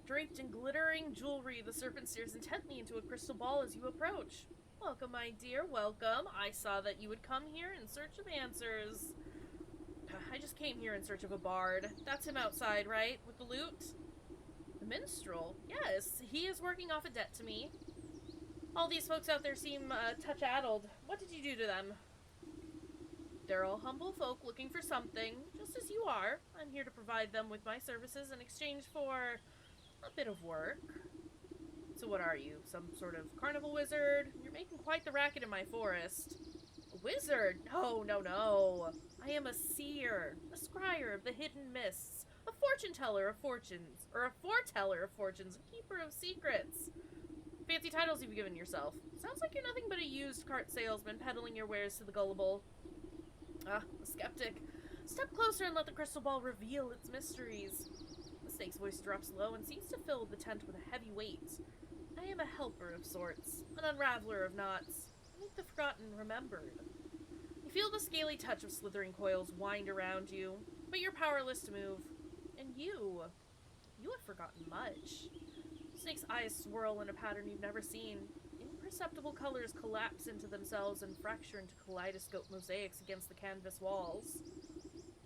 Draped in glittering jewelry, the serpent stares intently into a crystal ball as you approach. Welcome, my dear, welcome. I saw that you would come here in search of answers. I just came here in search of a bard. That's him outside, right? With the loot? The minstrel? Yes, he is working off a debt to me. All these folks out there seem touch-addled. What did you do to them? They're all humble folk looking for something, just as you are. I'm here to provide them with my services in exchange for a bit of work. So what are you? Some sort of carnival wizard? You're making quite the racket in my forest. A wizard? No, no, no. I am a seer, a scryer of the hidden mists, a fortune teller of fortunes, or a foreteller of fortunes, a keeper of secrets. Fancy titles you've given yourself. Sounds like you're nothing but a used cart salesman peddling your wares to the gullible. Ah, a skeptic. Step closer and let the crystal ball reveal its mysteries. The snake's voice drops low and seems to fill the tent with a heavy weight. I am a helper of sorts, an unraveler of knots. Make the forgotten remembered. You feel the scaly touch of slithering coils wind around you, but you're powerless to move. And you have forgotten much. Snake's eyes swirl in a pattern you've never seen. Imperceptible colors collapse into themselves and fracture into kaleidoscope mosaics against the canvas walls.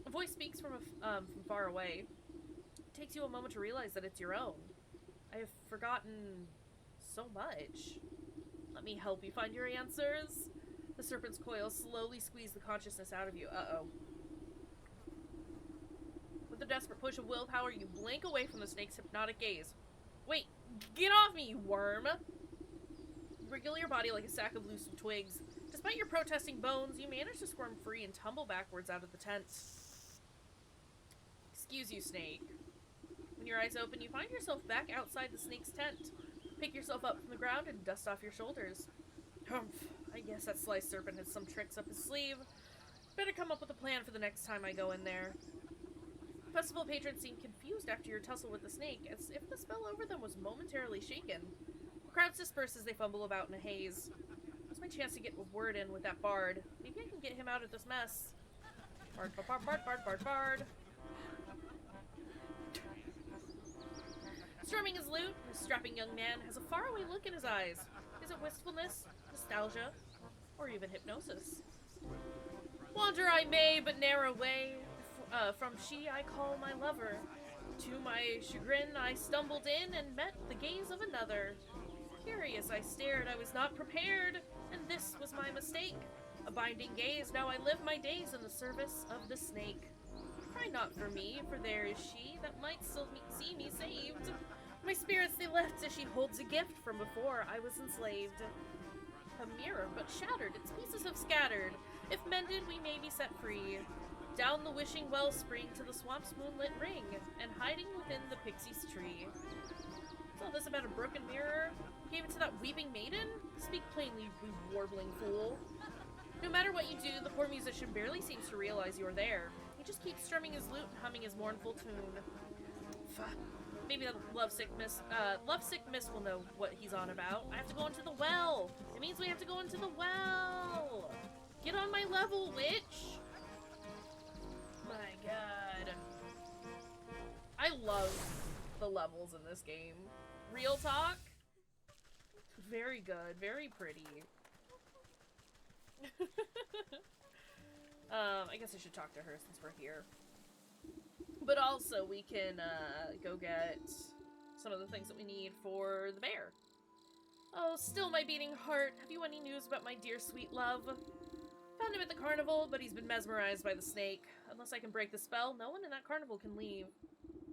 A voice speaks from far away. It takes you a moment to realize that it's your own. I have forgotten so much. Let me help you find your answers. The serpent's coils slowly squeeze the consciousness out of you. Uh-oh. With a desperate push of willpower, you blink away from the snake's hypnotic gaze. Wait, get off me, you worm! You wriggle your body like a sack of loose twigs. Despite your protesting bones, you manage to squirm free and tumble backwards out of the tent. Excuse you, snake. When your eyes open, you find yourself back outside the snake's tent. Pick yourself up from the ground and dust off your shoulders. Humph, I guess that sliced serpent has some tricks up his sleeve. Better come up with a plan for the next time I go in there. Festival patrons seem confused after your tussle with the snake, as if the spell over them was momentarily shaken. Crowds disperse as they fumble about in a haze. It's my chance to get a word in with that bard. Maybe I can get him out of this mess. Bard, bard, bard, bard, bard, bard. Strumming his lute, this strapping young man has a faraway look in his eyes. Is it wistfulness, nostalgia, or even hypnosis? Wander I may, but ne'er away. From she I call my lover. To my chagrin I stumbled in and met the gaze of another. Curious I stared, I was not prepared, and this was my mistake. A binding gaze, now I live my days in the service of the snake. Cry not for me, for there is she that might still see me saved. My spirits they left as she holds a gift from before I was enslaved. A mirror, but shattered, its pieces have scattered. If mended, we may be set free. Down the wishing wellspring to the swamp's moonlit ring, and hiding within the pixie's tree. Is all this about a broken mirror? Gave it to that weeping maiden? Speak plainly, you warbling fool. No matter what you do, the poor musician barely seems to realize you're there. He just keeps strumming his lute and humming his mournful tune. maybe the lovesick miss will know what he's on about. I have to go into the well. It means we have to go into the well. Get on my level, witch. My god. I love the levels in this game. Real talk. Very good, very pretty. I guess I should talk to her since we're here. But also, we can, go get some of the things that we need for the bear. Oh, still my beating heart. Have you any news about my dear sweet love? Found him at the carnival, but he's been mesmerized by the snake. Unless I can break the spell, no one in that carnival can leave.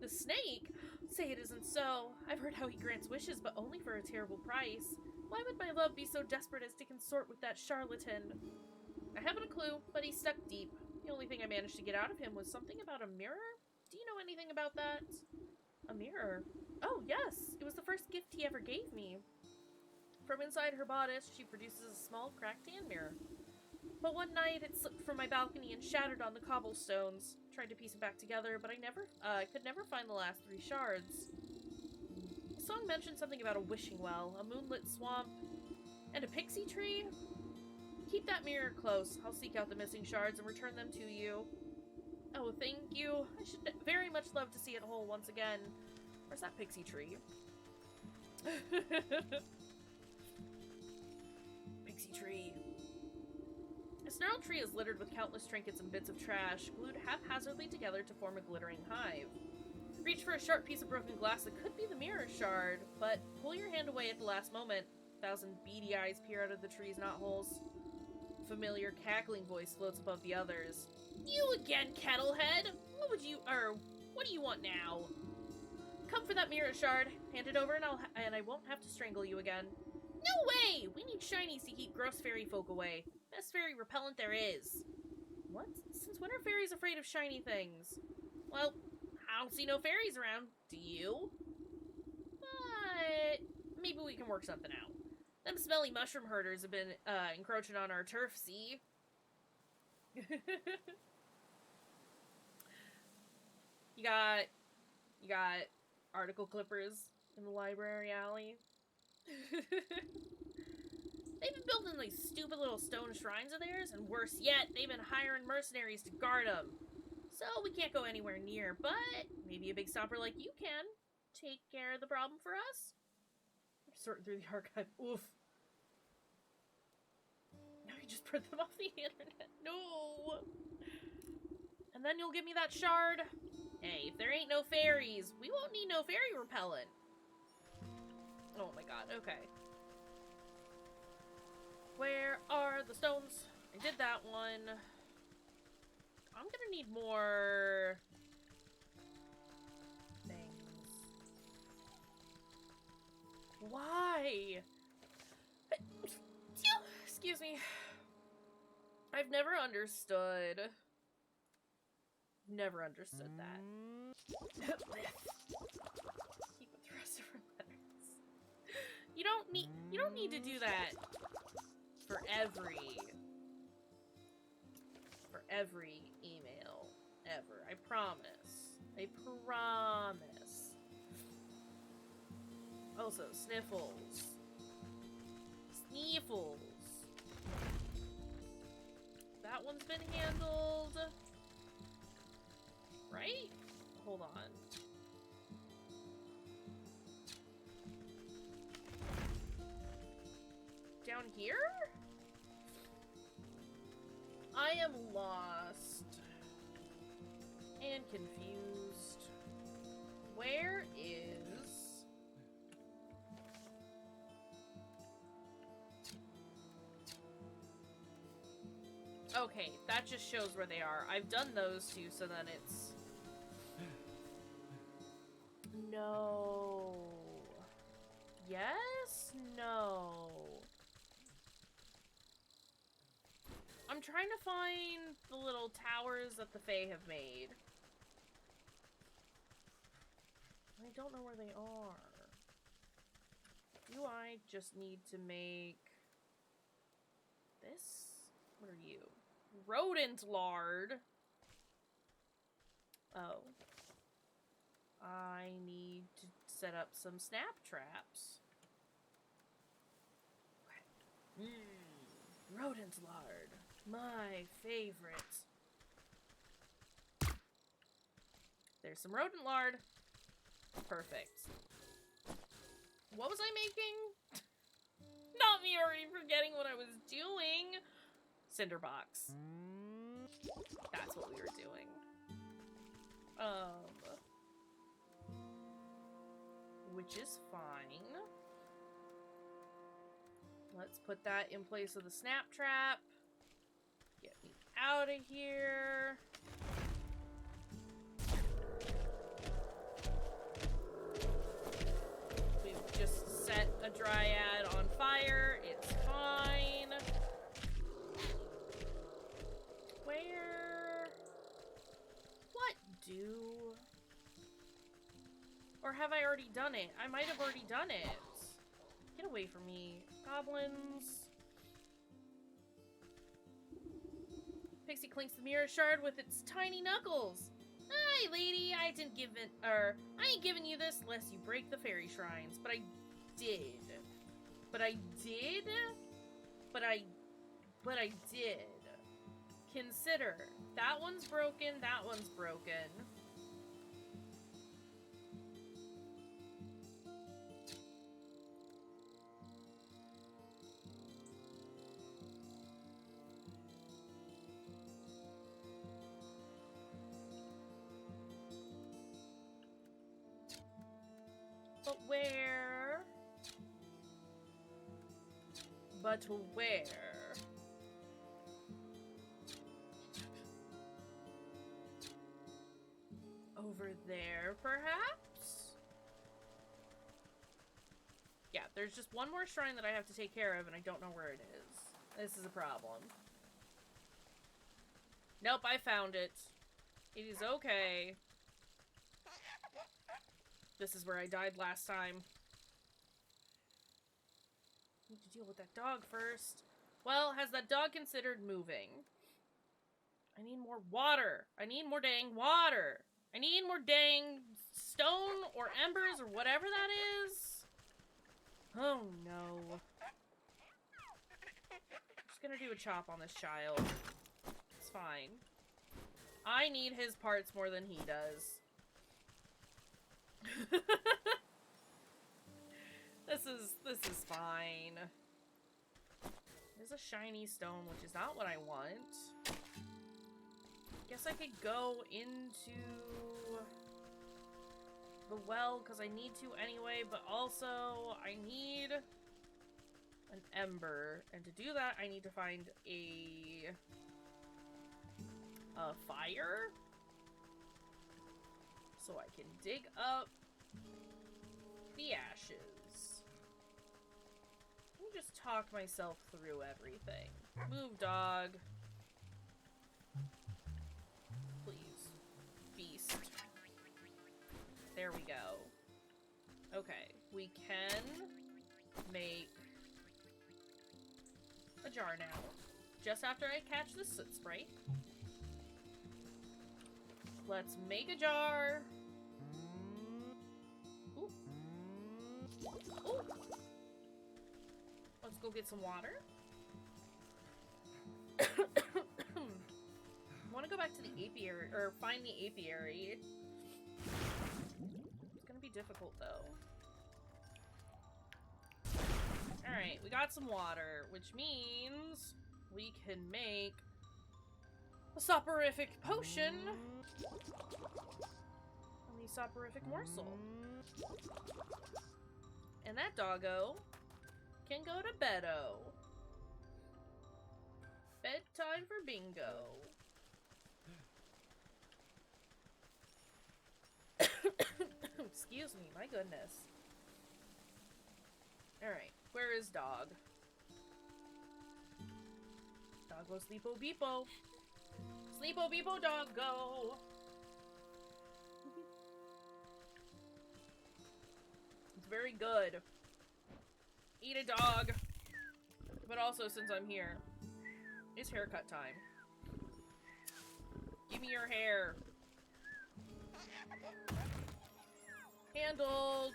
The snake? Say it isn't so. I've heard how he grants wishes, but only for a terrible price. Why would my love be so desperate as to consort with that charlatan? I haven't a clue, but he's stuck deep. The only thing I managed to get out of him was something about a mirror? Do you know anything about that? A mirror? Oh, yes! It was the first gift he ever gave me. From inside her bodice, she produces a small, cracked hand mirror. But one night, it slipped from my balcony and shattered on the cobblestones. Tried to piece it back together, but I could never find the last 3 shards. The song mentioned something about a wishing well, a moonlit swamp, and a pixie tree? Keep that mirror close. I'll seek out the missing shards and return them to you. Oh, thank you. I should very much love to see it whole once again. Where's that pixie tree? Pixie tree. A snarled tree is littered with countless trinkets and bits of trash, glued haphazardly together to form a glittering hive. Reach for a sharp piece of broken glass that could be the mirror shard, but pull your hand away at the last moment. 1,000 beady eyes peer out of the tree's knotholes. A familiar cackling voice floats above the others. You again, Kettlehead! What do you want now? Come for that mirror shard. Hand it over and I won't have to strangle you again. No way! We need shinies to keep gross fairy folk away. Best fairy repellent there is. What? Since when are fairies afraid of shiny things? Well, I don't see no fairies around. Do you? But maybe we can work something out. Them smelly mushroom herders have been encroaching on our turf, see? You got article clippers in the library alley. They've been building these stupid little stone shrines of theirs, and worse yet, they've been hiring mercenaries to guard them. So we can't go anywhere near, but maybe a big stomper like you can take care of the problem for us. I'm sorting through the archive. Oof. Now you just print them off the internet. No. And then you'll give me that shard. Hey, if there ain't no fairies, we won't need no fairy repellent. Oh my god, okay. Where are the stones? I did that one. I'm gonna need more things. Why? Excuse me. I've never understood. Never understood that. Keep with the rest of her letters. You don't need to do that for every email ever. I promise. I promise. Also, sniffles. Sniffles. That one's been handled. Right? Hold on. Down here? I am lost and confused. Where is... Okay, that just shows where they are. I've done those two, so then it's... No. Yes? No. I'm trying to find the little towers that the Fae have made. I don't know where they are. Do I just need to make this? What are you? Rodent lard. Oh. I need to set up some snap traps. Rodent lard. My favorite. There's some rodent lard. Perfect. What was I making? Not me already forgetting what I was doing. Cinderbox. That's what we were doing. Which is fine. Let's put that in place of the snap trap. Get me out of here. We've just set a dryad on fire. It's fine. Where? What do? Or have I already done it? I might have already done it. Get away from me, goblins. Pixie clinks the mirror shard with its tiny knuckles. Hi, lady. I ain't giving you this unless you break the fairy shrines. But I did. But I did. But I did. Consider. That one's broken. That one's broken. But where? But where? Over there, perhaps? Yeah, there's just one more shrine that I have to take care of, and I don't know where it is. This is a problem. Nope, I found it. It is okay. This is where I died last time. Need to deal with that dog first. Well, has that dog considered moving? I need more water. I need more dang water. I need more dang stone or embers or whatever that is. Oh no. I'm just gonna do a chop on this child. It's fine. I need his parts more than he does. This is fine. There's a shiny stone, which is not what I want. Guess I could go into the well because I need to anyway, but also I need an ember, and to do that I need to find a fire so I can dig up the ashes. Let me just talk myself through everything. Move, dog. Please. Beast. There we go. Okay, we can make a jar now. Just after I catch the soot sprite. Let's make a jar. Ooh. Ooh. Let's go get some water. I want to go back to the apiary, or find the apiary. It's gonna be difficult though. Alright, we got some water, which means we can make a soporific potion on the soporific morsel. And that doggo can go to beddo. Bedtime for bingo. Excuse me, my goodness. Alright, where is dog? Doggo sleepo beepo. Sleepo beepo doggo. It's very good. Eat a dog. But also, since I'm here, it's haircut time. Give me your hair. Handled.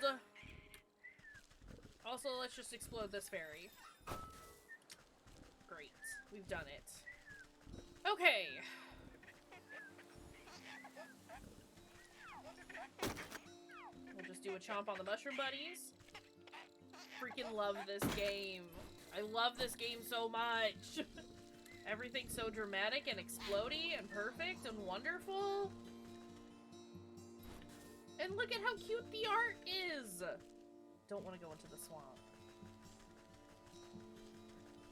Also, let's just explode this fairy. Great. We've done it. Okay. We'll just do a chomp on the mushroom buddies. Freaking love this game. I love this game so much. Everything's so dramatic and explodey and perfect and wonderful. And look at how cute the art is! Don't want to go into the swamp.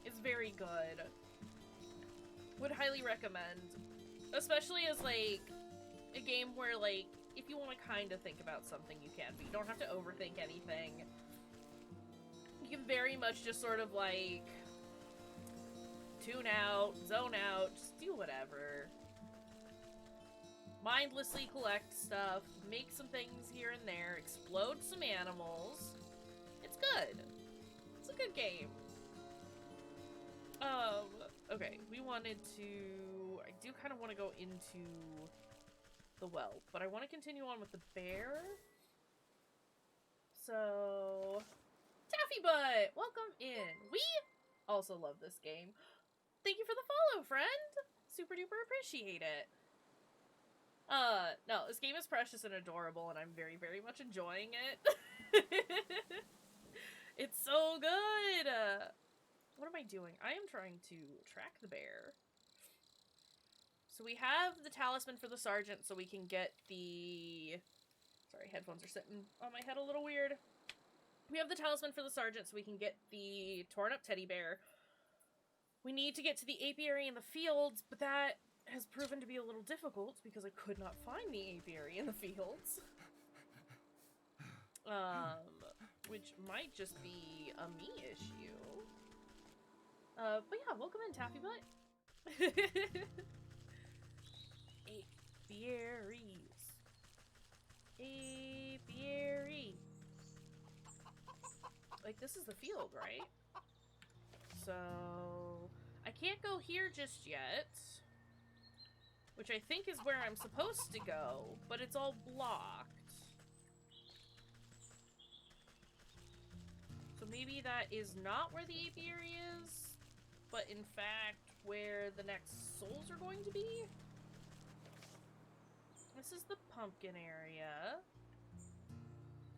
It's very good. Would highly recommend. Especially as, like, a game where, like, if you want to kind of think about something, you can. But you don't have to overthink anything. You can very much just sort of, like, tune out, zone out, just do whatever. Mindlessly collect stuff, make some things here and there, explode some animals. It's good. It's a good game. Okay, we wanted to... I do kind of want to go into the well, but I want to continue on with the bear. So... Taffy Butt! Welcome in! We also love this game. Thank you for the follow, friend! Super duper appreciate it. No, this game is precious and adorable, and I'm very, very much enjoying it. It's so good! What am I doing? I am trying to track the bear. So we have the talisman for the sergeant, so we can get the... Sorry, headphones are sitting on my head a little weird. We have the talisman for the sergeant, so we can get the torn up teddy bear. We need to get to the apiary in the fields, but that has proven to be a little difficult because I could not find the apiary in the fields. Which might just be a me issue. But yeah, welcome in, Taffy Butt. Apiaries. Apiary. Like, this is the field, right? So, I can't go here just yet. Which I think is where I'm supposed to go, but it's all blocked. So maybe that is not where the apiary is, but in fact where the next souls are going to be? This is the pumpkin area.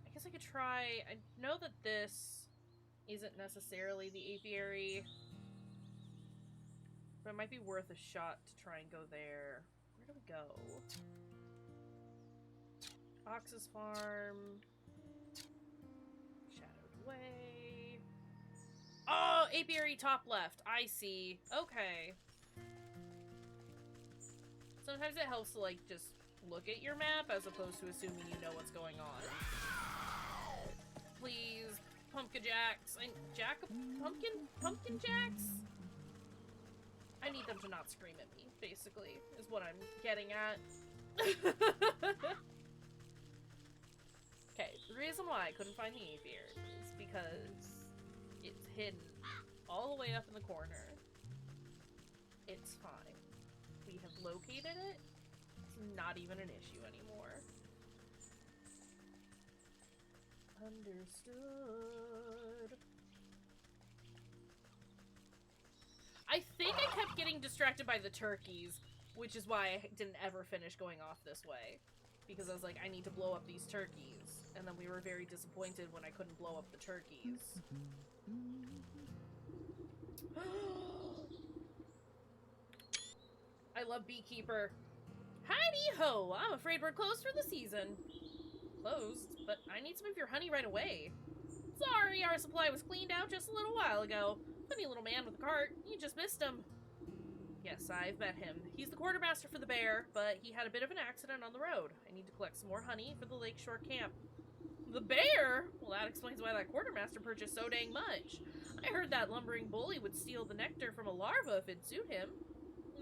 I guess I could try... I know that this isn't necessarily the apiary, but it might be worth a shot to try and go there. Where do we go? Ox's Farm. Shadowed Way. Oh! Apiary top left. I see. Okay. Sometimes it helps to, like, just look at your map as opposed to assuming you know what's going on. Please, Pumpkin Jacks. Pumpkin Jacks? I need them to not scream at me, basically, is what I'm getting at. Okay, the reason why I couldn't find the apiary is because it's hidden all the way up in the corner. It's fine. We have located it. It's not even an issue anymore. Understood. I think I kept getting distracted by the turkeys, which is why I didn't ever finish going off this way. Because I was like, I need to blow up these turkeys. And then we were very disappointed when I couldn't blow up the turkeys. I love Beekeeper. Heidi-ho! I'm afraid we're closed for the season. Closed? But I need some of your honey right away. Sorry, our supply was cleaned out just a little while ago. Funny little man with a cart. You just missed him. Yes, I've met him. He's the quartermaster for the bear, but he had a bit of an accident on the road. I need to collect some more honey for the lakeshore camp. The bear? Well, that explains why that quartermaster purchased so dang much. I heard that lumbering bully would steal the nectar from a larva if it'd suit him.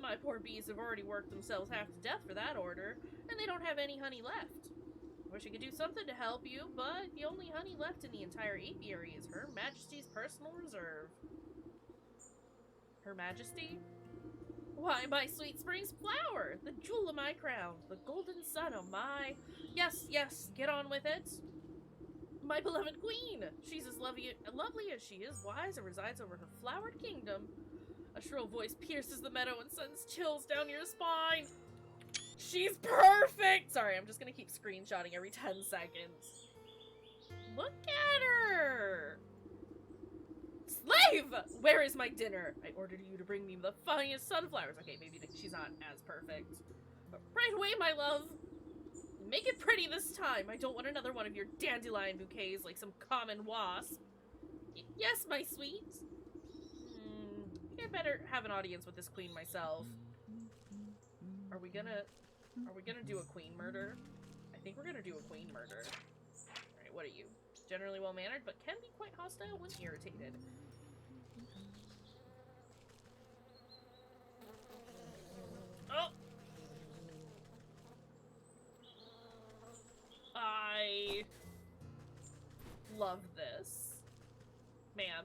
My poor bees have already worked themselves half to death for that order, and they don't have any honey left. Wish I could do something to help you, but the only honey left in the entire apiary is Her Majesty's personal reserve. Her Majesty? Why, my sweet spring's flower, the jewel of my crown, the golden sun of my... Yes, yes, get on with it. My beloved queen! She's as lovely as she is wise and resides over her flowered kingdom. A shrill voice pierces the meadow and sends chills down your spine. She's perfect! Sorry, I'm just gonna keep screenshotting every 10 seconds. Look at her! Slave! Where is my dinner? I ordered you to bring me the finest sunflowers. Okay, maybe she's not as perfect. But right away, my love! Make it pretty this time. I don't want another one of your dandelion bouquets like some common wasp. Yes, my sweet. I think I better have an audience with this queen myself. Are we gonna do a queen murder? I think we're gonna do a queen murder. Alright, what are you? Generally well-mannered, but can be quite hostile when irritated. Oh! I love this. Ma'am.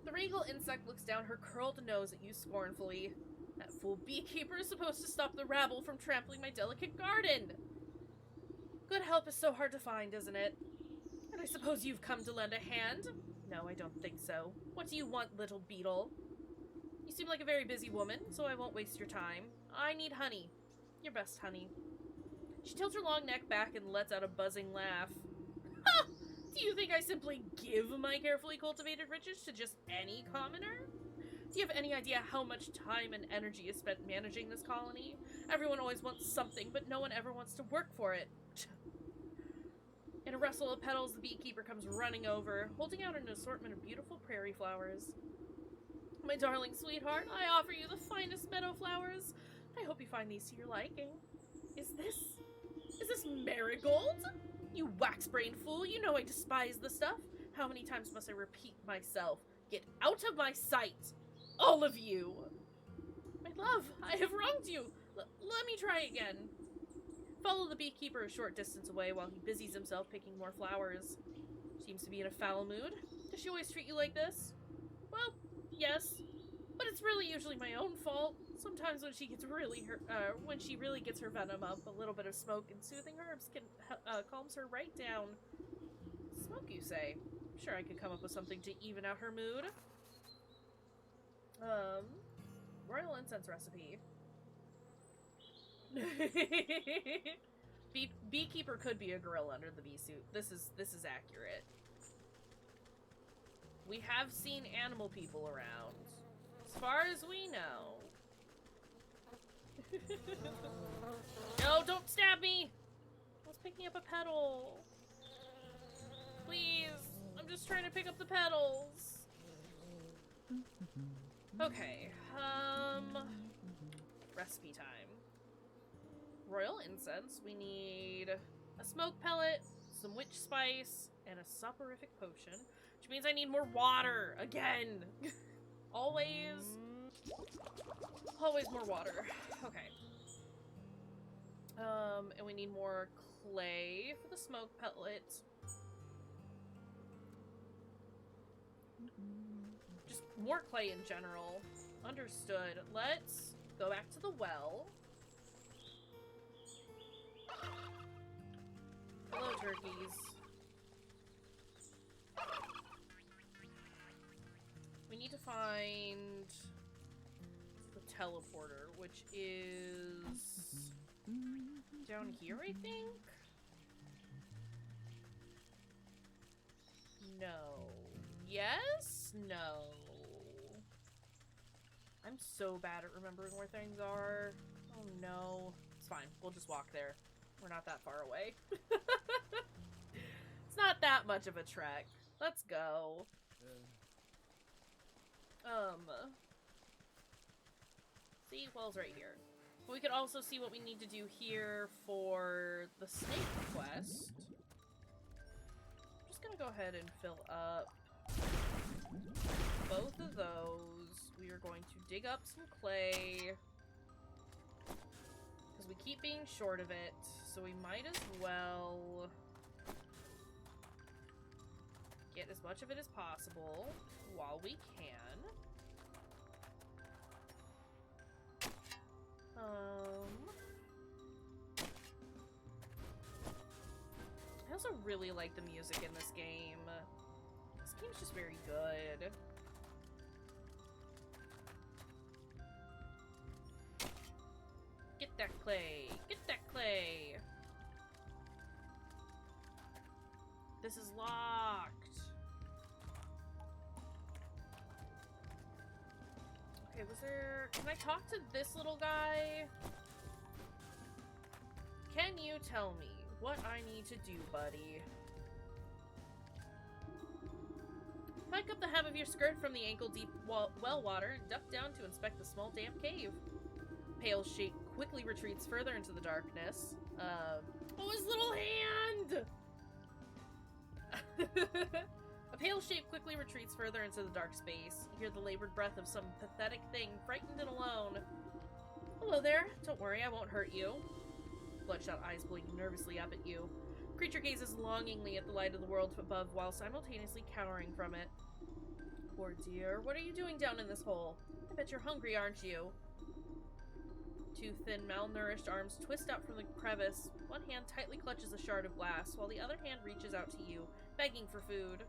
The regal insect looks down her curled nose at you scornfully. That fool beekeeper is supposed to stop the rabble from trampling my delicate garden. Good help is so hard to find, isn't it? And I suppose you've come to lend a hand? No, I don't think so. What do you want, little beetle? You seem like a very busy woman, so I won't waste your time. I need honey. Your best honey. She tilts her long neck back and lets out a buzzing laugh. Ha! Do you think I simply give my carefully cultivated riches to just any commoner? Do you have any idea how much time and energy is spent managing this colony? Everyone always wants something, but no one ever wants to work for it. In a rustle of petals, the beekeeper comes running over, holding out an assortment of beautiful prairie flowers. My darling sweetheart, I offer you the finest meadow flowers. I hope you find these to your liking. Is this marigold? You wax-brained fool, you know I despise the stuff. How many times must I repeat myself? Get out of my sight! All of you! My love, I have wronged you! Let me try again. Follow the beekeeper a short distance away while he busies himself picking more flowers. Seems to be in a foul mood. Does she always treat you like this? Well, yes. But it's really usually my own fault. Sometimes when she really gets her venom up, a little bit of smoke and soothing herbs can calms her right down. Smoke, you say? Sure, I could come up with something to even out her mood. Royal incense recipe. Beekeeper could be a gorilla under the bee suit. This is accurate. We have seen animal people around. As far as we know. No, don't stab me! I was picking up a petal. Please, I'm just trying to pick up the petals. Okay, recipe time. Royal incense, we need a smoke pellet, some witch spice, and a soporific potion, which means I need more water, again! Always more water. Okay. And we need more clay for the smoke pellet. Just more clay in general. Understood. Let's go back to the well. Hello, turkeys. We need to find the teleporter, which is down here, I think? No. Yes? No. I'm so bad at remembering where things are. Oh no. It's fine. We'll just walk there. We're not that far away. It's not that much of a trek. Let's go. See, well's right here. But we could also see what we need to do here for the snake quest. I'm just gonna go ahead and fill up both of those. We are going to dig up some clay. Because we keep being short of it, so we might as well get as much of it as possible while we can. I also also really like the music in this game. This game's just very good. Get that clay! Get that clay! This is locked. Okay, was there... Can I talk to this little guy? Can you tell me what I need to do, buddy? Hike up the hem of your skirt from the ankle-deep well water and duck down to inspect the small, damp cave. Pale shape quickly retreats further into the darkness. Oh, his little hand! A pale shape quickly retreats further into the dark space. You hear the labored breath of some pathetic thing, frightened and alone. Hello there. Don't worry, I won't hurt you. Bloodshot eyes blinking nervously up at you. Creature gazes longingly at the light of the world above while simultaneously cowering from it. Poor dear, what are you doing down in this hole? I bet you're hungry, aren't you? Two thin, malnourished arms twist out from the crevice. One hand tightly clutches a shard of glass, while the other hand reaches out to you, begging for food.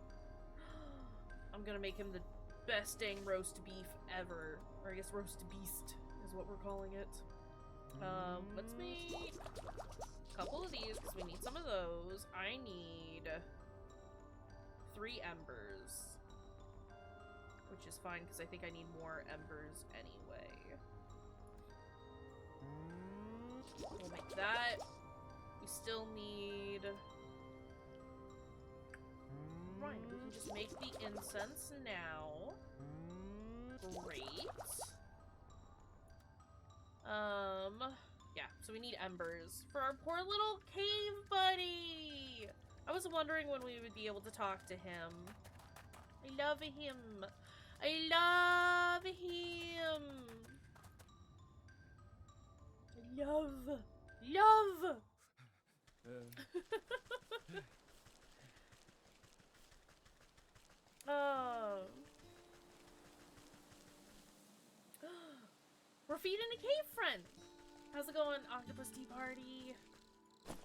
I'm gonna make him the best dang roast beef ever. Or I guess roast beast is what we're calling it. Let's make a couple of these, because we need some of those. I need 3 embers. Which is fine, because I think I need more embers anyway. We'll make that. We still need... Right, we can just make the incense now. Great. Yeah, so we need embers for our poor little cave buddy! I was wondering when we would be able to talk to him. I love him. I love him. Love! Oh. We're feeding a cave friend. How's it going, Octopus Tea Party?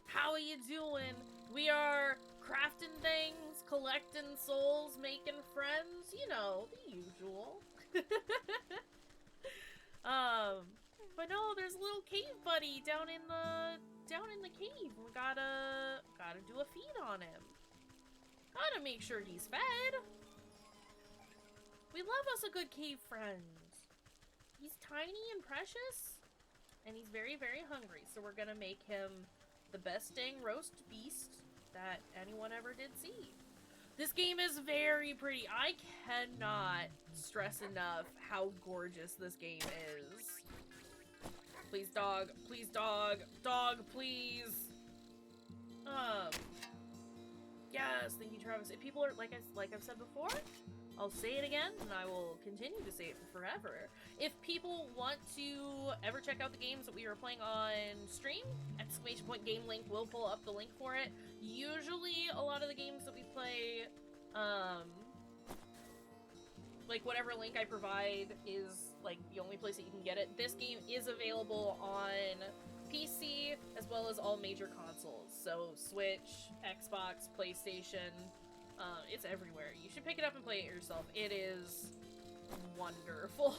How are you doing? We are crafting things, collecting souls, making friends. You know, the usual. But no, there's a little cave buddy down in the cave. We gotta do a feed on him. Gotta make sure he's fed. We love us a good cave friend. He's tiny and precious, and he's very, very hungry. So we're gonna make him the best dang roast beast that anyone ever did see. This game is very pretty. I cannot stress enough how gorgeous this game is. Please, dog. Please, dog. Dog, please. Yes, thank you, Travis. If people are, like I've said before, I'll say it again, and I will continue to say it for forever. If people want to ever check out the games that we are playing on stream, !game link will pull up the link for it. Usually, a lot of the games that we play, like, whatever link I provide is, like, the only place that you can get it. This game is available on PC, as well as all major consoles. So, Switch, Xbox, PlayStation, it's everywhere. You should pick it up and play it yourself. It is wonderful.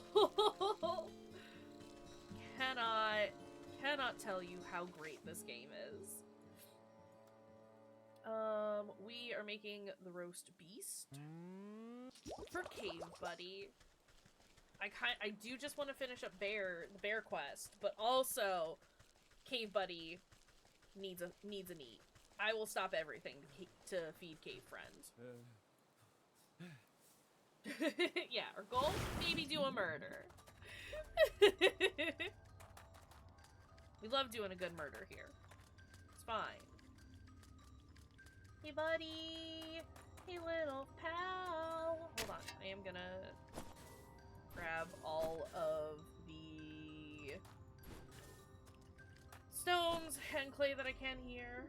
Cannot tell you how great this game is. We are making the roast beast for Cave Buddy. I do just want to finish up the bear quest, but also Cave Buddy needs a need. I will stop everything to feed Cave Friends. Yeah, our goal? Maybe do a murder. We love doing a good murder here. It's fine. Hey, buddy! Hey, little pal! Hold on, I am gonna grab all of the stones and clay that I can here.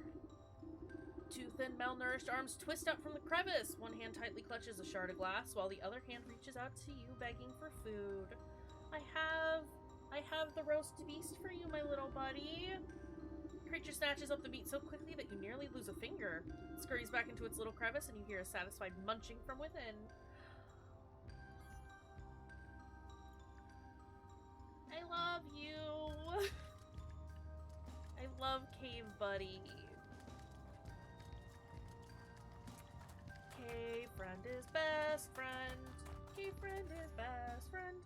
Two thin, malnourished arms twist out from the crevice. One hand tightly clutches a shard of glass, while the other hand reaches out to you, begging for food. I have the roast beast for you, my little buddy. creature snatches up the meat so quickly that you nearly lose a finger. It scurries back into its little crevice and you hear a satisfied munching from within. I love you! I love Cave Buddy. Cave friend is best friend. Cave friend is best friend.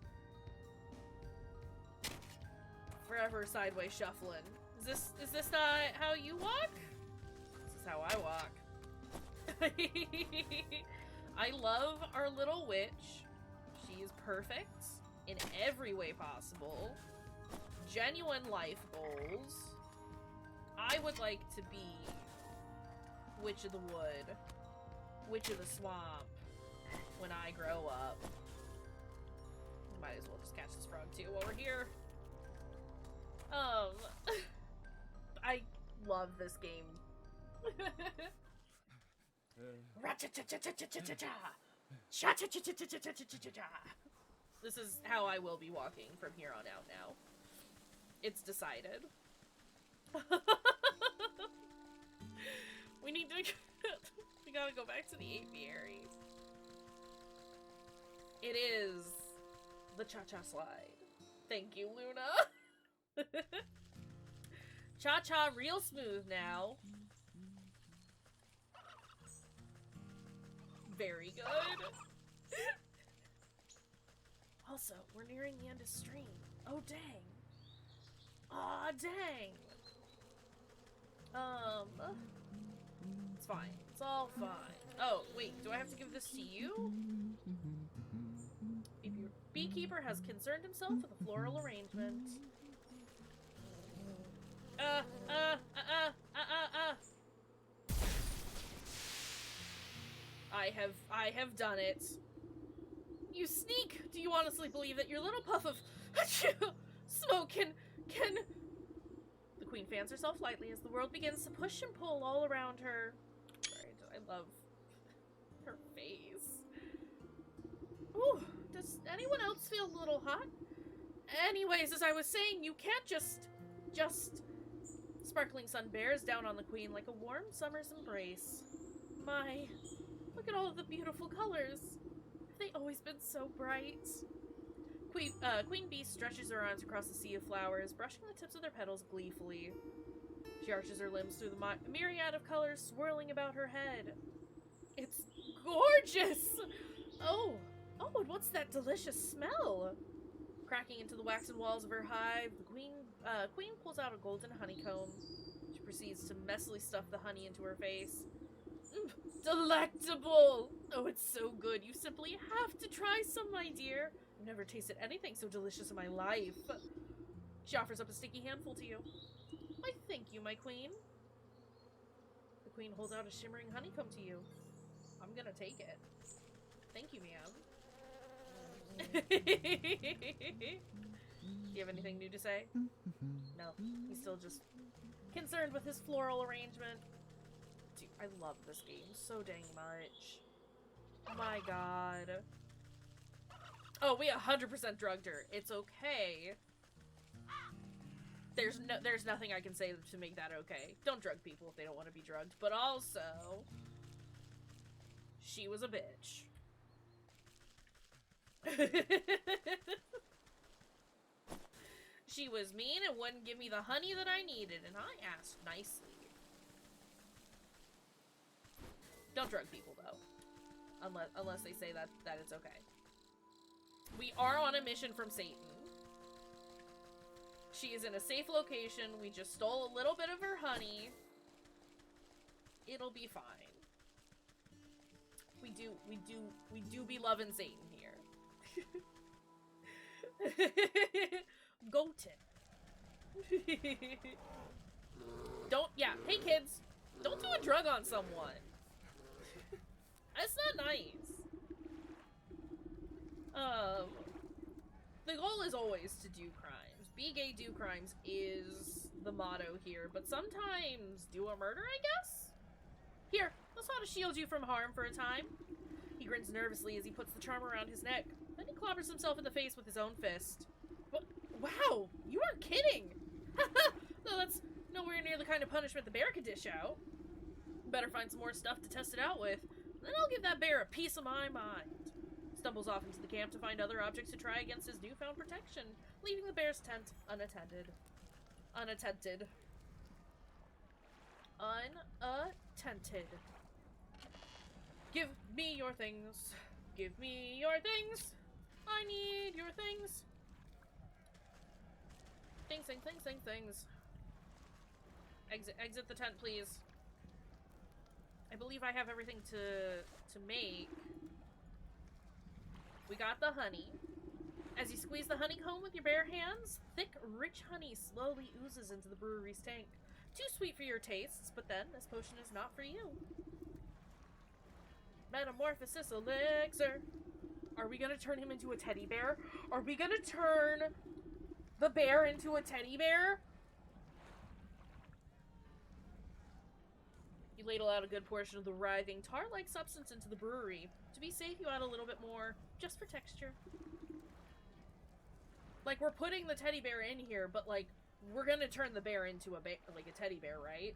Forever sideways shuffling. Is this not how you walk? This is how I walk. I love our little witch. She is perfect in every way possible. Genuine life goals. I would like to be Witch of the Wood, Witch of the Swamp when I grow up. Might as well just catch this frog too while we're here. I love this game. This is how I will be walking from here on out now. It's decided. We need to... we gotta go back to the apiaries. It is the cha-cha slide. Thank you, Luna. Cha-cha real smooth now. Very good. Also, we're nearing the end of stream. Oh, dang. Aw, dang. It's fine. It's all fine. Oh, wait, do I have to give this to you? If your beekeeper has concerned himself with a floral arrangement. I have done it. You sneak! Do you honestly believe that your little puff of smoke can... The queen fans herself lightly as the world begins to push and pull all around her. Sorry, I love her face. Ooh, does anyone else feel a little hot? Anyways, as I was saying, you can't just... Sparkling sun bears down on the queen like a warm summer's embrace. My, look at all of the beautiful colors. Have they always been so bright? Queen Bee stretches her arms across the sea of flowers, brushing the tips of their petals gleefully. She arches her limbs through the myriad of colors swirling about her head. It's gorgeous! Oh, and what's that delicious smell? Cracking into the waxen walls of her hive, the queen pulls out a golden honeycomb. She proceeds to messily stuff the honey into her face. Delectable! Oh, it's so good. You simply have to try some, my dear. I've never tasted anything so delicious in my life. She offers up a sticky handful to you. Why, thank you, my queen. The queen holds out a shimmering honeycomb to you. I'm gonna take it. Thank you, ma'am. Do you have anything new to say? No. He's still just concerned with his floral arrangement. Dude, I love this game so dang much. My god. Oh, we 100% drugged her. It's okay. There's nothing I can say to make that okay. Don't drug people if they don't want to be drugged. But also, she was a bitch. She was mean and wouldn't give me the honey that I needed, and I asked nicely. Don't drug people, though. Unless they say that it's okay. We are on a mission from Satan. She is in a safe location. We just stole a little bit of her honey. It'll be fine. We do be loving Satan here. Goated. Hey kids, don't do a drug on someone. That's not nice. The goal is always to do crimes. Be gay, do crimes is the motto here, but sometimes do a murder, I guess? Here, this ought to shield you from harm for a time. He grins nervously as he puts the charm around his neck. Then he clobbers himself in the face with his own fist. Wow, you aren't kidding! No, that's nowhere near the kind kind of punishment the bear could dish out. Better find some more stuff to test it out with. Then I'll give that bear a piece of my mind. Stumbles off into the camp to find other objects to try against his newfound protection, leaving the bear's tent unattended. Unattended. Unattended. Give me your things. Give me your things. I need your things. Things. Exit the tent, please. I believe I have everything to make. We got the honey. As you squeeze the honeycomb with your bare hands, thick, rich honey slowly oozes into the brewery's tank. Too sweet for your tastes, but then this potion is not for you. Metamorphosis elixir. Are we gonna turn him into a teddy bear? Are we gonna turn the bear into a teddy bear? You ladle out a good portion of the writhing, tar-like substance into the brewery. To be safe, you add a little bit more, just for texture. Like, we're putting the teddy bear in here, but, like, we're gonna turn the bear into a teddy bear, right?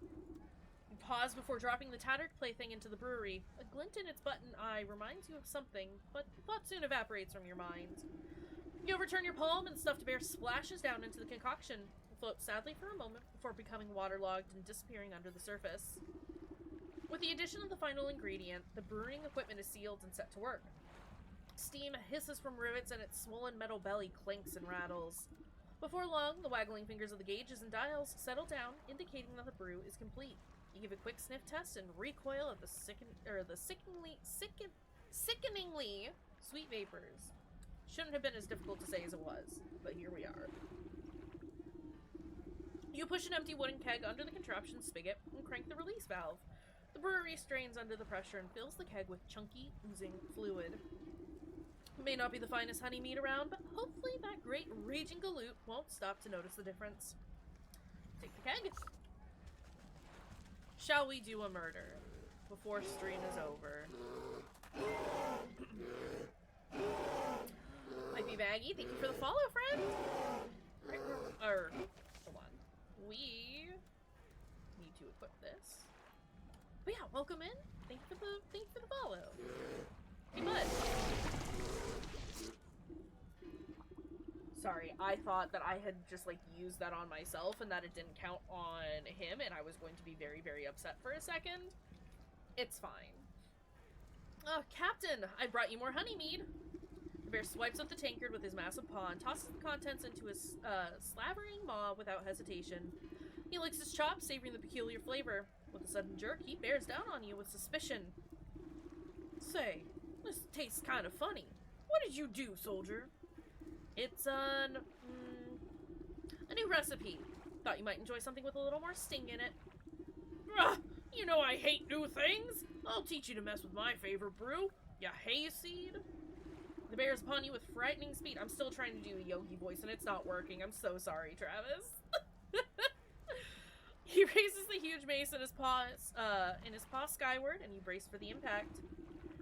You pause before dropping the tattered plaything into the brewery. A glint in its button eye reminds you of something, but the thought soon evaporates from your mind. You overturn your palm, and the stuffed bear splashes down into the concoction. Float sadly for a moment before becoming waterlogged and disappearing under the surface. With the addition of the final ingredient, the brewing equipment is sealed and set to work. Steam hisses from rivets and its swollen metal belly clinks and rattles. Before long, the waggling fingers of the gauges and dials settle down, indicating that the brew is complete. You give a quick sniff test and recoil at the sickeningly sweet vapors. Shouldn't have been as difficult to say as it was, but here we are. You push an empty wooden keg under the contraption spigot and crank the release valve. The brewery strains under the pressure and fills the keg with chunky, oozing fluid. It may not be the finest honey mead around, but hopefully that great raging galoot won't stop to notice the difference. Take the keg. Shall we do a murder before stream is over? Might be baggy. Thank you for the follow, friend. Right, hold on. We need to equip this. But yeah, welcome in. Thank you for the follow. Hey, bud. Sorry, I thought that I had just, like, used that on myself and that it didn't count on him, and I was going to be very, very upset for a second. It's fine. Captain, I brought you more honey mead. The bear swipes up the tankard with his massive paw and tosses the contents into his slavering maw without hesitation. He licks his chops, savoring the peculiar flavor. With a sudden jerk, he bears down on you with suspicion. Say, this tastes kind of funny. What did you do, soldier? It's a new recipe. Thought you might enjoy something with a little more sting in it. You know I hate new things. I'll teach you to mess with my favorite brew, ya hayseed. The bear's upon you with frightening speed. I'm still trying to do a Yogi voice and it's not working. I'm so sorry, Travis. He raises the huge mace in his paw skyward, and you brace for the impact.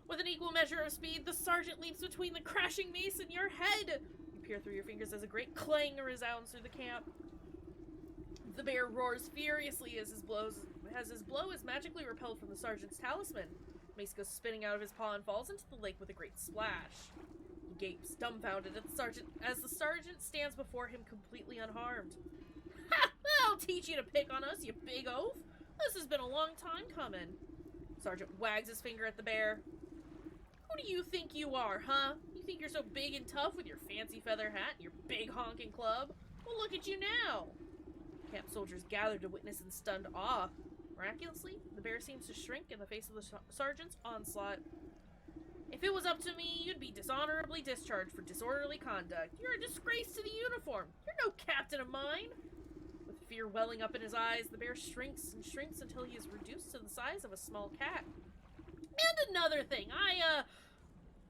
With an equal measure of speed, the sergeant leaps between the crashing mace and your head. You peer through your fingers as a great clang resounds through the camp. The bear roars furiously as his blow is magically repelled from the sergeant's talisman. Mace goes spinning out of his paw and falls into the lake with a great splash. He gapes, dumbfounded, at as the sergeant stands before him completely unharmed. Ha! I'll teach you to pick on us, you big oaf! This has been a long time coming. Sergeant wags his finger at the bear. Who do you think you are, huh? You think you're so big and tough with your fancy feather hat and your big honking club? Well, look at you now! Camp soldiers gather to witness in stunned awe. Miraculously, the bear seems to shrink in the face of the sergeant's onslaught. If it was up to me, you'd be dishonorably discharged for disorderly conduct. You're a disgrace to the uniform. You're no captain of mine. With fear welling up in his eyes, the bear shrinks and shrinks until he is reduced to the size of a small cat. And another thing,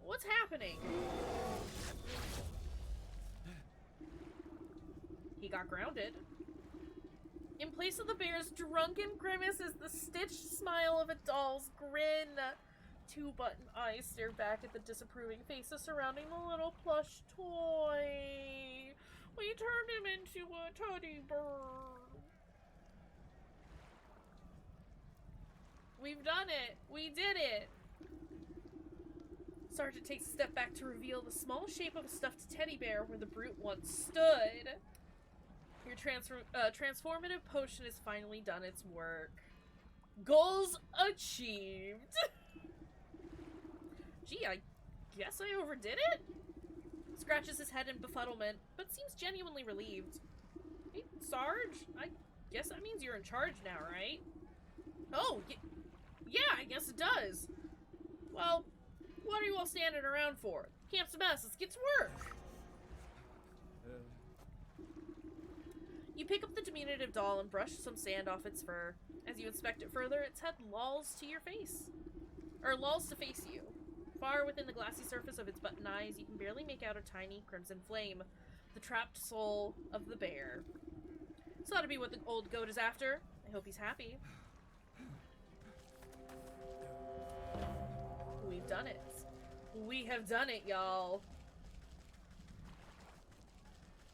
what's happening? He got grounded. In place of the bear's drunken grimace is the stitched smile of a doll's grin. Two button eyes stare back at the disapproving faces surrounding the little plush toy. We turned him into a teddy bird. We've done it! We did it! Sergeant takes a step back to reveal the small shape of a stuffed teddy bear where the brute once stood. Your transformative potion has finally done its work. Goals achieved! Gee, I guess I overdid it? Scratches his head in befuddlement, but seems genuinely relieved. Hey, Sarge? I guess that means you're in charge now, right? Oh, yeah, I guess it does. Well, what are you all standing around for? Camp's a mess, let's get to work! You pick up the diminutive doll and brush some sand off its fur. As you inspect it further, its head lolls to your face. Or lolls to face you. Far within the glassy surface of its button eyes, you can barely make out a tiny crimson flame, the trapped soul of the bear. This ought to be what the old goat is after. I hope he's happy. We've done it. We have done it, y'all.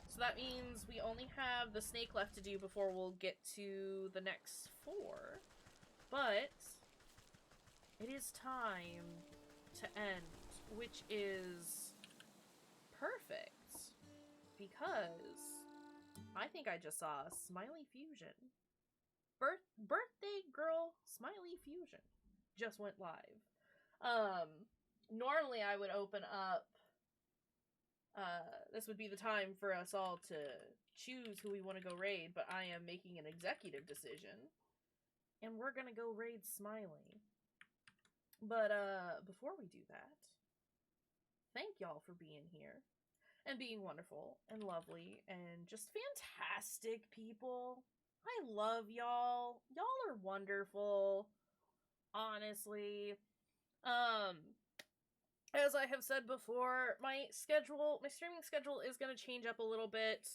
So that means we only have the snake left to do before we'll get to the next 4. But it is time to end, which is perfect because I think I just saw Smiley Fusion. Birthday Girl Smiley Fusion just went live. Normally I would open up, this would be the time for us all to choose who we want to go raid, but I am making an executive decision, and we're gonna go raid Smiley. But, before we do that, thank y'all for being here, and being wonderful, and lovely, and just fantastic people. I love y'all. Y'all are wonderful. Honestly. As I have said before, my streaming schedule is going to change up a little bit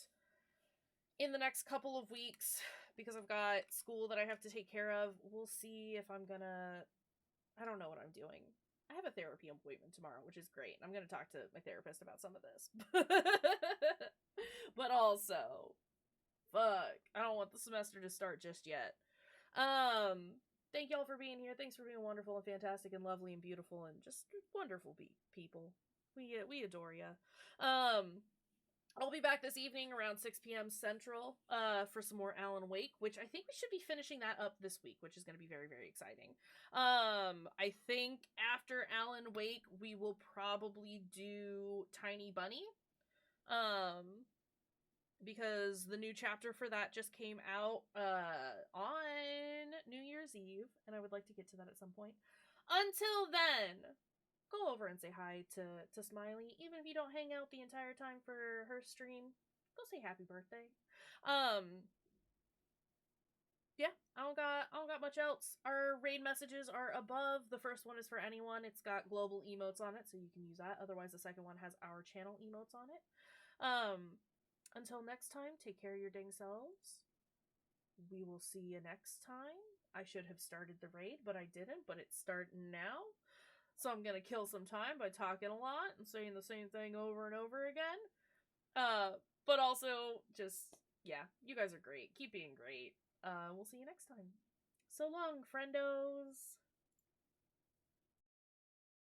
in the next couple of weeks because I've got school that I have to take care of. We'll see if I'm gonna... I don't know what I'm doing. I have a therapy appointment tomorrow, which is great. I'm going to talk to my therapist about some of this. But also, fuck, I don't want the semester to start just yet. Thank y'all for being here. Thanks for being wonderful and fantastic and lovely and beautiful and just wonderful people. We adore ya. I'll be back this evening around 6 p.m. Central for some more Alan Wake, which I think we should be finishing that up this week, which is going to be very, very exciting. I think after Alan Wake, we will probably do Tiny Bunny. Because the new chapter for that just came out on New Year's Eve, and I would like to get to that at some point. Until then, go over and say hi to Smiley. Even if you don't hang out the entire time for her stream, go say happy birthday. Yeah, I don't got much else. Our raid messages are above. The first one is for anyone. It's got global emotes on it, so you can use that. Otherwise, the second one has our channel emotes on it. Until next time, take care of your dang selves. We will see you next time. I should have started the raid, but I didn't, but it's starting now. So I'm gonna kill some time by talking a lot and saying the same thing over and over again. But also, just, yeah, you guys are great. Keep being great. We'll see you next time. So long, friendos.